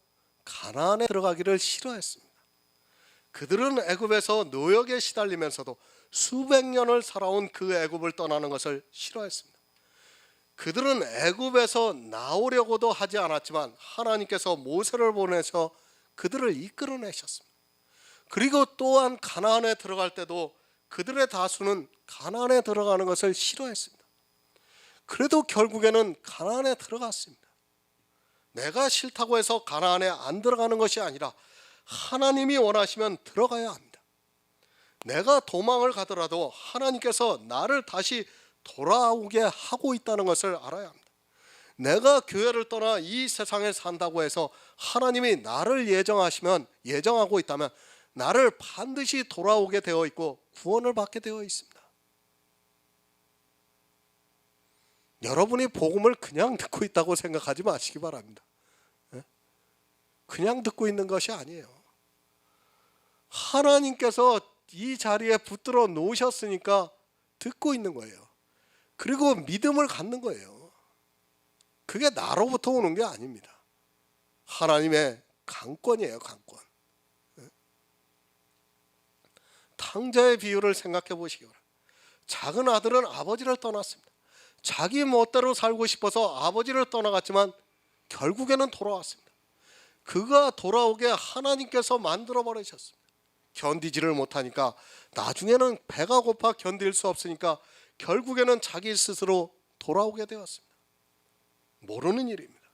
가나안에 들어가기를 싫어했습니다. 그들은 애굽에서 노역에 시달리면서도 수백 년을 살아온 그 애굽을 떠나는 것을 싫어했습니다. 그들은 애굽에서 나오려고도 하지 않았지만 하나님께서 모세를 보내서 그들을 이끌어내셨습니다. 그리고 또한 가나안에 들어갈 때도 그들의 다수는 가나안에 들어가는 것을 싫어했습니다. 그래도 결국에는 가나안에 들어갔습니다. 내가 싫다고 해서 가나안에 안 들어가는 것이 아니라 하나님이 원하시면 들어가야 합니다. 내가 도망을 가더라도 하나님께서 나를 다시 돌아오게 하고 있다는 것을 알아야 합니다. 내가 교회를 떠나 이 세상에 산다고 해서 하나님이 나를 예정하고 있다면 나를 반드시 돌아오게 되어 있고 구원을 받게 되어 있습니다. 여러분이 복음을 그냥 듣고 있다고 생각하지 마시기 바랍니다. 그냥 듣고 있는 것이 아니에요. 하나님께서 이 자리에 붙들어 놓으셨으니까 듣고 있는 거예요. 그리고 믿음을 갖는 거예요. 그게 나로부터 오는 게 아닙니다. 하나님의 강권이에요. 강권. 탕자의 비유를 생각해 보시기 바랍니다. 작은 아들은 아버지를 떠났습니다. 자기 멋대로 살고 싶어서 아버지를 떠나갔지만 결국에는 돌아왔습니다. 그가 돌아오게 하나님께서 만들어 버리셨습니다. 견디지를 못하니까 나중에는 배가 고파 견딜 수 없으니까 결국에는 자기 스스로 돌아오게 되었습니다. 모르는 일입니다.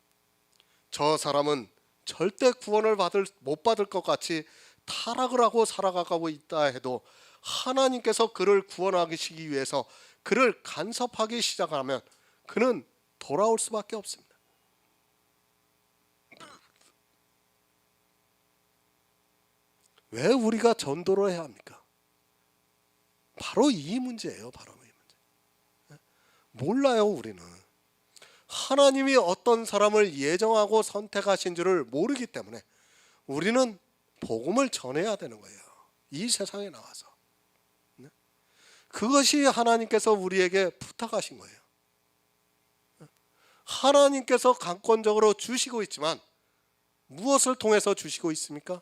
저 사람은 절대 구원을 못 받을 것 같이 타락을 하고 살아가고 있다 해도 하나님께서 그를 구원하시기 위해서 그를 간섭하기 시작하면 그는 돌아올 수밖에 없습니다. 왜 우리가 전도를 해야 합니까? 바로 이 문제예요. 바로 이 문제. 몰라요, 우리는. 하나님이 어떤 사람을 예정하고 선택하신 줄을 모르기 때문에 우리는 복음을 전해야 되는 거예요. 이 세상에 나와서. 그것이 하나님께서 우리에게 부탁하신 거예요. 하나님께서 강권적으로 주시고 있지만 무엇을 통해서 주시고 있습니까?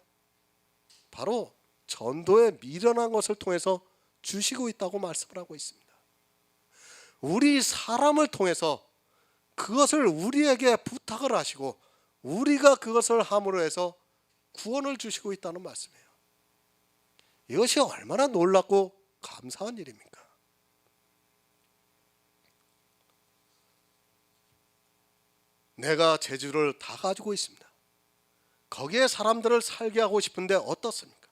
바로 전도에 미련한 것을 통해서 주시고 있다고 말씀을 하고 있습니다. 우리 사람을 통해서 그것을 우리에게 부탁을 하시고 우리가 그것을 함으로 해서 구원을 주시고 있다는 말씀이에요. 이것이 얼마나 놀랍고 감사한 일입니까? 내가 재주를 다 가지고 있습니다. 거기에 사람들을 살게 하고 싶은데 어떻습니까?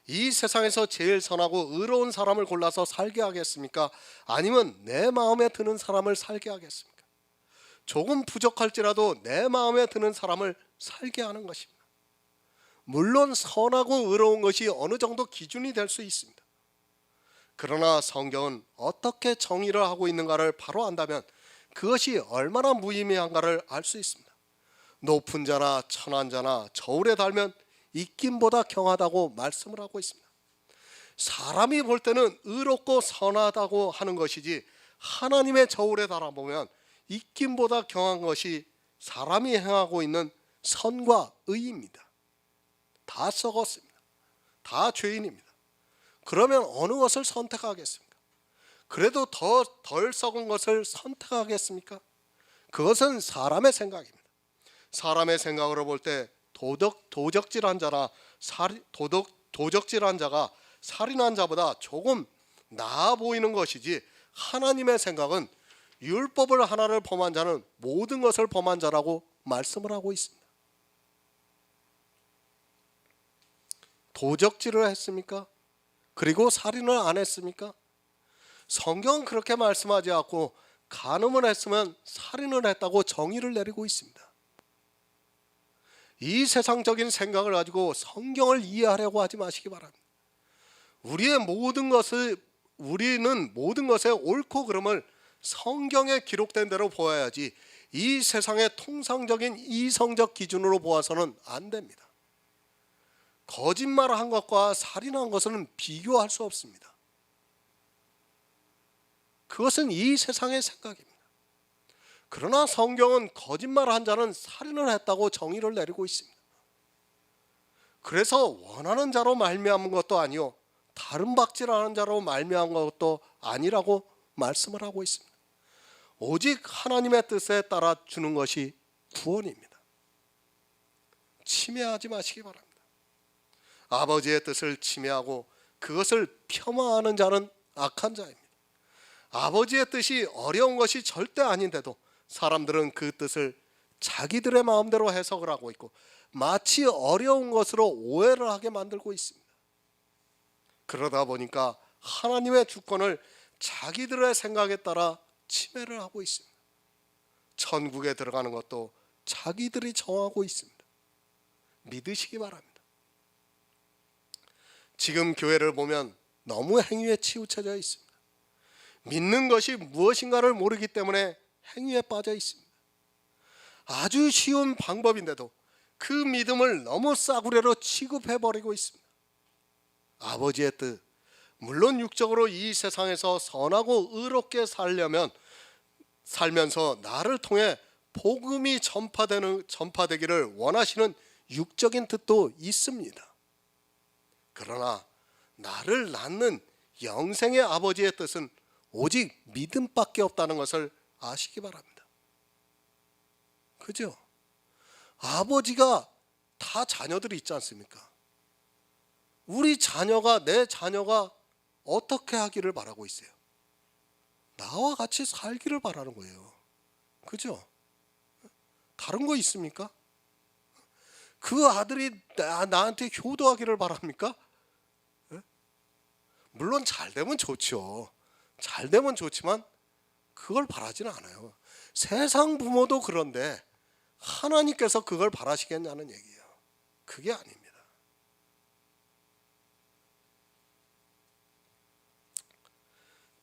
이 세상에서 제일 선하고 의로운 사람을 골라서 살게 하겠습니까? 아니면 내 마음에 드는 사람을 살게 하겠습니까? 조금 부족할지라도 내 마음에 드는 사람을 살게 하는 것입니다. 물론 선하고 의로운 것이 어느 정도 기준이 될 수 있습니다. 그러나 성경은 어떻게 정의를 하고 있는가를 바로 안다면 그것이 얼마나 무의미한가를 알 수 있습니다. 높은 자나 천한 자나 저울에 달면 입김보다 경하다고 말씀을 하고 있습니다. 사람이 볼 때는 의롭고 선하다고 하는 것이지 하나님의 저울에 달아보면 입김보다 경한 것이 사람이 행하고 있는 선과 의입니다. 다 썩었습니다. 다 죄인입니다. 그러면 어느 것을 선택하겠습니까? 그래도 덜 썩은 것을 선택하겠습니까? 그것은 사람의 생각입니다. 사람의 생각으로 볼 때 도적질한 자나 도적질한 자가 살인한 자보다 조금 나아 보이는 것이지 하나님의 생각은 율법을 하나를 범한 자는 모든 것을 범한 자라고 말씀을 하고 있습니다. 도적질을 했습니까? 그리고 살인을 안 했습니까? 성경은 그렇게 말씀하지 않고 간음을 했으면 살인을 했다고 정의를 내리고 있습니다. 이 세상적인 생각을 가지고 성경을 이해하려고 하지 마시기 바랍니다. 우리는 모든 것의 옳고 그름을 성경에 기록된 대로 보아야지 이 세상의 통상적인 이성적 기준으로 보아서는 안 됩니다. 거짓말한 것과 살인한 것은 비교할 수 없습니다. 그것은 이 세상의 생각입니다. 그러나 성경은 거짓말한 자는 살인을 했다고 정의를 내리고 있습니다. 그래서 원하는 자로 말미암은 것도 아니요 다른 박질하는 자로 말미암은 것도 아니라고 말씀을 하고 있습니다. 오직 하나님의 뜻에 따라 주는 것이 구원입니다. 침해하지 마시기 바랍니다. 아버지의 뜻을 침해하고 그것을 폄하하는 자는 악한 자입니다. 아버지의 뜻이 어려운 것이 절대 아닌데도 사람들은 그 뜻을 자기들의 마음대로 해석을 하고 있고 마치 어려운 것으로 오해를 하게 만들고 있습니다. 그러다 보니까 하나님의 주권을 자기들의 생각에 따라 침해를 하고 있습니다. 천국에 들어가는 것도 자기들이 정하고 있습니다. 믿으시기 바랍니다. 지금 교회를 보면 너무 행위에 치우쳐져 있습니다. 믿는 것이 무엇인가를 모르기 때문에 행위에 빠져 있습니다. 아주 쉬운 방법인데도 그 믿음을 너무 싸구려로 취급해버리고 있습니다. 아버지의 뜻, 물론 육적으로 이 세상에서 선하고 의롭게 살면서 나를 통해 복음이 전파되기를 원하시는 육적인 뜻도 있습니다. 그러나 나를 낳는 영생의 아버지의 뜻은 오직 믿음밖에 없다는 것을 아시기 바랍니다. 그죠? 아버지가 다 자녀들이 있지 않습니까? 내 자녀가 어떻게 하기를 바라고 있어요? 나와 같이 살기를 바라는 거예요. 그죠? 다른 거 있습니까? 그 아들이 나한테 효도하기를 바랍니까? 예? 물론 잘 되면 좋죠. 잘 되면 좋지만 그걸 바라지는 않아요. 세상 부모도 그런데 하나님께서 그걸 바라시겠냐는 얘기예요. 그게 아닙니다.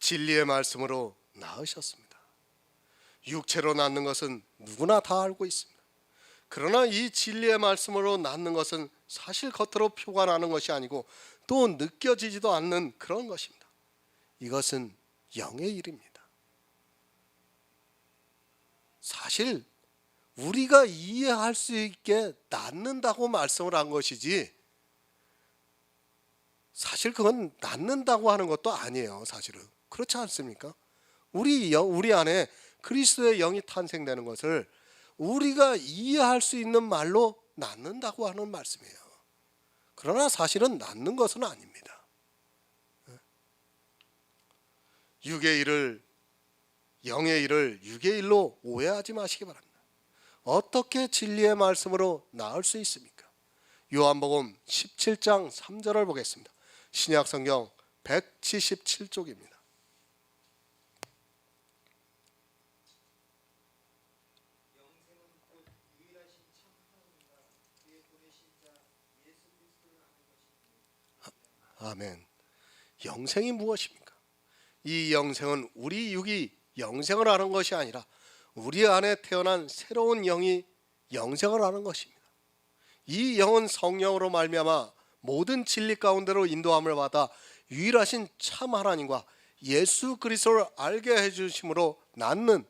진리의 말씀으로 낳으셨습니다. 육체로 낳는 것은 누구나 다 알고 있습니다. 그러나 이 진리의 말씀으로 낳는 것은 사실 겉으로 표가 나는 것이 아니고 또 느껴지지도 않는 그런 것입니다. 이것은 영의 일입니다. 사실 우리가 이해할 수 있게 낳는다고 말씀을 한 것이지 사실 그건 낳는다고 하는 것도 아니에요. 사실은 그렇지 않습니까? 우리 안에 그리스도의 영이 탄생되는 것을 우리가 이해할 수 있는 말로 낳는다고 하는 말씀이에요. 그러나 사실은 낳는 것은 아닙니다. 육의 일을 영의 일을 육의 일로 오해하지 마시기 바랍니다. 어떻게 진리의 말씀으로 낳을 수 있습니까? 요한복음 17장 3절을 보겠습니다. 신약성경 177쪽입니다. 영생은 곧 유일하신 참 하나님과 그의 보내신 자 예수 그리스도를 아는 것입니다. 아멘. 영생이 무엇입니까? 이 영생은 우리 육이 영생을 하는 것이 아니라 우리 안에 태어난 새로운 영이 영생을 하는 것입니다. 이 영은 성령으로 말미암아 모든 진리 가운데로 인도함을 받아 유일하신 참 하나님과 예수 그리스도를 알게 해주심으로 낳는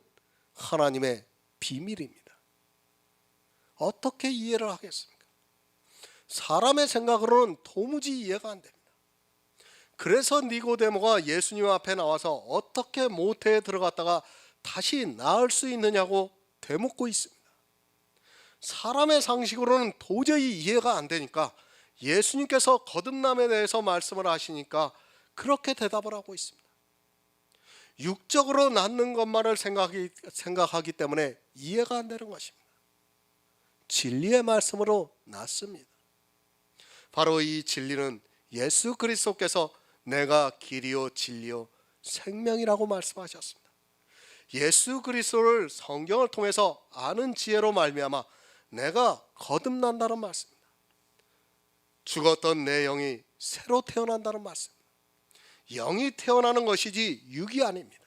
하나님의 비밀입니다. 어떻게 이해를 하겠습니까? 사람의 생각으로는 도무지 이해가 안 됩니다. 그래서 니고데모가 예수님 앞에 나와서 어떻게 모태에 들어갔다가 다시 나을 수 있느냐고 되묻고 있습니다. 사람의 상식으로는 도저히 이해가 안 되니까 예수님께서 거듭남에 대해서 말씀을 하시니까 그렇게 대답을 하고 있습니다. 육적으로 낳는 것만을 생각하기 때문에 이해가 안 되는 것입니다. 진리의 말씀으로 낳습니다. 바로 이 진리는 예수 그리스도께서 내가 길이요 진리요 생명이라고 말씀하셨습니다. 예수 그리스도를 성경을 통해서 아는 지혜로 말미암아 내가 거듭난다는 말씀입니다. 죽었던 내 영이 새로 태어난다는 말씀입니다. 영이 태어나는 것이지 육이 아닙니다.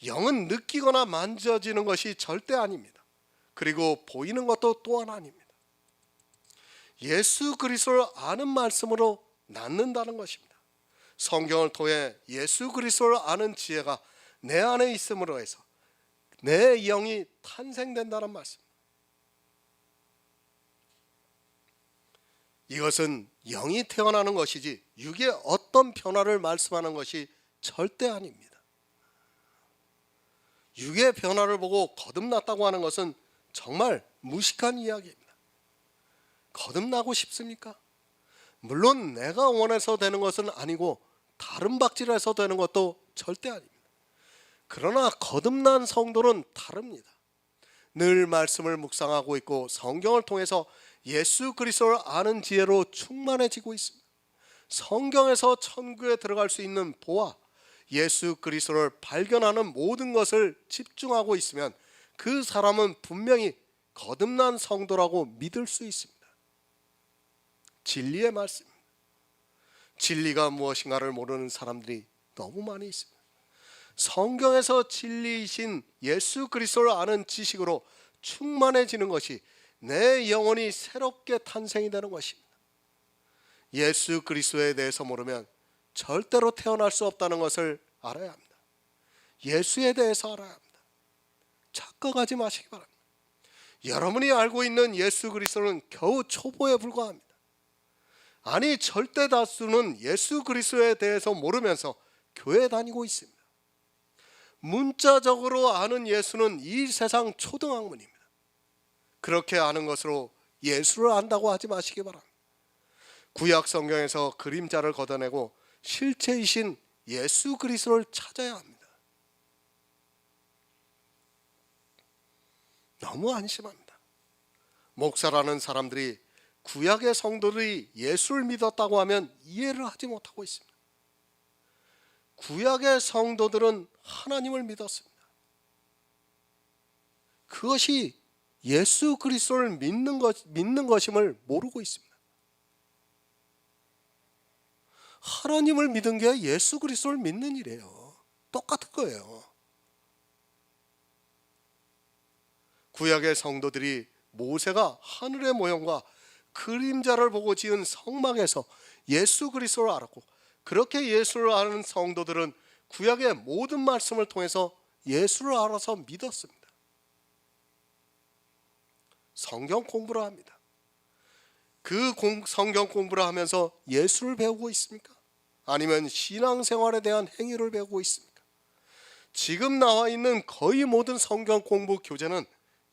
영은 느끼거나 만져지는 것이 절대 아닙니다. 그리고 보이는 것도 또한 아닙니다. 예수 그리스도를 아는 말씀으로 낳는다는 것입니다. 성경을 통해 예수 그리스도를 아는 지혜가 내 안에 있음으로 해서 내 영이 탄생된다는 말씀. 이것은 영이 태어나는 것이지 육의 어떤 변화를 말씀하는 것이 절대 아닙니다. 육의 변화를 보고 거듭났다고 하는 것은 정말 무식한 이야기입니다. 거듭나고 싶습니까? 물론 내가 원해서 되는 것은 아니고 다른 박질해서 되는 것도 절대 아닙니다. 그러나 거듭난 성도는 다릅니다. 늘 말씀을 묵상하고 있고 성경을 통해서 예수 그리스도를 아는 지혜로 충만해지고 있습니다. 성경에서 천국에 들어갈 수 있는 보아 예수 그리스도를 발견하는 모든 것을 집중하고 있으면 그 사람은 분명히 거듭난 성도라고 믿을 수 있습니다. 진리의 말씀입니다. 진리가 무엇인가를 모르는 사람들이 너무 많이 있습니다. 성경에서 진리이신 예수 그리스도를 아는 지식으로 충만해지는 것이 내 영혼이 새롭게 탄생이 되는 것입니다. 예수 그리스도에 대해서 모르면 절대로 태어날 수 없다는 것을 알아야 합니다. 예수에 대해서 알아야 합니다. 착각하지 마시기 바랍니다. 여러분이 알고 있는 예수 그리스도는 겨우 초보에 불과합니다. 아니 절대 다수는 예수 그리스도에 대해서 모르면서 교회 다니고 있습니다. 문자적으로 아는 예수는 이 세상 초등학문입니다. 그렇게 아는 것으로 예수를 안다고 하지 마시기 바랍니다. 구약 성경에서 그림자를 걷어내고 실체이신 예수 그리스도를 찾아야 합니다. 너무 안심합니다. 목사라는 사람들이 구약의 성도들이 예수를 믿었다고 하면 이해를 하지 못하고 있습니다. 구약의 성도들은 하나님을 믿었습니다. 그것이 예수 그리스도를 믿는 것임을 모르고 있습니다. 하나님을 믿은 게 예수 그리스도를 믿는 일이에요. 똑같은 거예요. 구약의 성도들이 모세가 하늘의 모형과 그림자를 보고 지은 성막에서 예수 그리스도를 알았고, 그렇게 예수를 아는 성도들은 구약의 모든 말씀을 통해서 예수를 알아서 믿었습니다. 성경 공부를 합니다. 그 성경 공부를 하면서 예수를 배우고 있습니까? 아니면 신앙생활에 대한 행위를 배우고 있습니까? 지금 나와 있는 거의 모든 성경 공부 교재는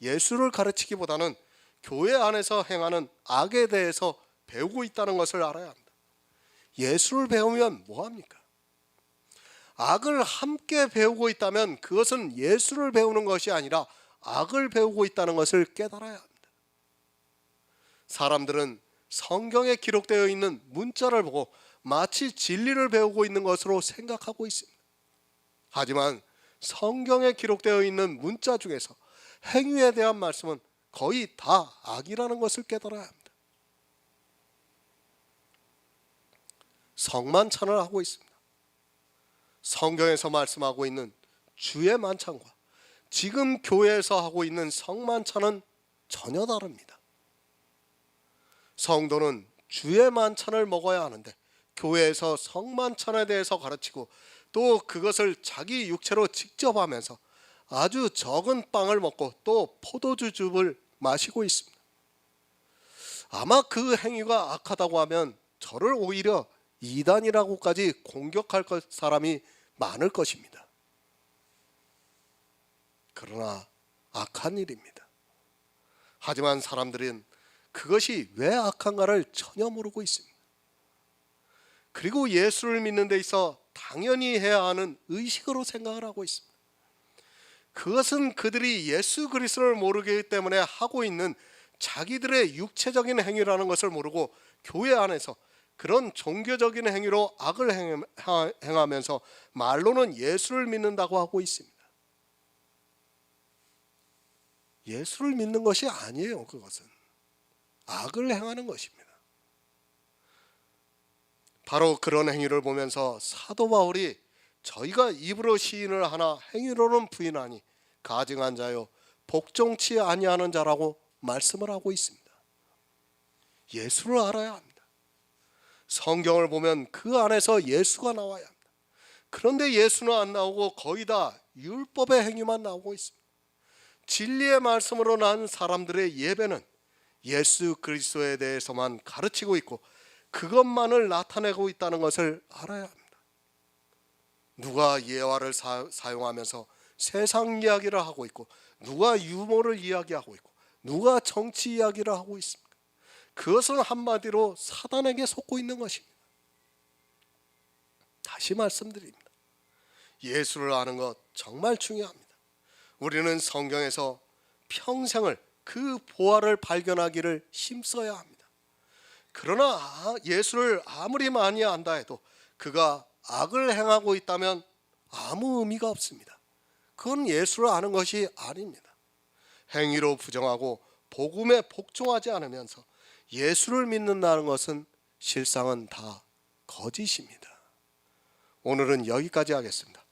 예수를 가르치기보다는 교회 안에서 행하는 악에 대해서 배우고 있다는 것을 알아야 합니다. 예수를 배우면 뭐합니까? 악을 함께 배우고 있다면 그것은 예수를 배우는 것이 아니라 악을 배우고 있다는 것을 깨달아야 합니다. 사람들은 성경에 기록되어 있는 문자를 보고 마치 진리를 배우고 있는 것으로 생각하고 있습니다. 하지만 성경에 기록되어 있는 문자 중에서 행위에 대한 말씀은 거의 다 악이라는 것을 깨달아야 합니다. 성만찬을 하고 있습니다. 성경에서 말씀하고 있는 주의 만찬과 지금 교회에서 하고 있는 성만찬은 전혀 다릅니다. 성도는 주의 만찬을 먹어야 하는데 교회에서 성만찬에 대해서 가르치고 또 그것을 자기 육체로 직접 하면서 아주 적은 빵을 먹고 또 포도주즙을 마시고 있습니다. 아마 그 행위가 악하다고 하면 저를 오히려 이단이라고까지 공격할 사람이 많을 것입니다. 그러나 악한 일입니다. 하지만 사람들은 그것이 왜 악한가를 전혀 모르고 있습니다. 그리고 예수를 믿는 데 있어 당연히 해야 하는 의식으로 생각을 하고 있습니다. 그것은 그들이 예수 그리스도를 모르기 때문에 하고 있는 자기들의 육체적인 행위라는 것을 모르고 교회 안에서 그런 종교적인 행위로 악을 행하면서 말로는 예수를 믿는다고 하고 있습니다. 예수를 믿는 것이 아니에요. 그것은 악을 행하는 것입니다. 바로 그런 행위를 보면서 사도 바울이 저희가 입으로 시인을 하나 행위로는 부인하니 가증한 자요 복종치 아니하는 자라고 말씀을 하고 있습니다. 예수를 알아야 합니다. 성경을 보면 그 안에서 예수가 나와야 합니다. 그런데 예수는 안 나오고 거의 다 율법의 행위만 나오고 있습니다. 진리의 말씀으로 난 사람들의 예배는 예수 그리스도에 대해서만 가르치고 있고 그것만을 나타내고 있다는 것을 알아야 합니다. 누가 예화를 사용하면서 세상 이야기를 하고 있고 누가 유머를 이야기하고 있고 누가 정치 이야기를 하고 있습니까? 그것은 한마디로 사단에게 속고 있는 것입니다. 다시 말씀드립니다. 예수를 아는 것 정말 중요합니다. 우리는 성경에서 평생을 그 보화를 발견하기를 힘써야 합니다. 그러나 예수를 아무리 많이 안다 해도 그가 악을 행하고 있다면 아무 의미가 없습니다. 그건 예수를 아는 것이 아닙니다. 행위로 부정하고 복음에 복종하지 않으면서 예수를 믿는다는 것은 실상은 다 거짓입니다. 오늘은 여기까지 하겠습니다.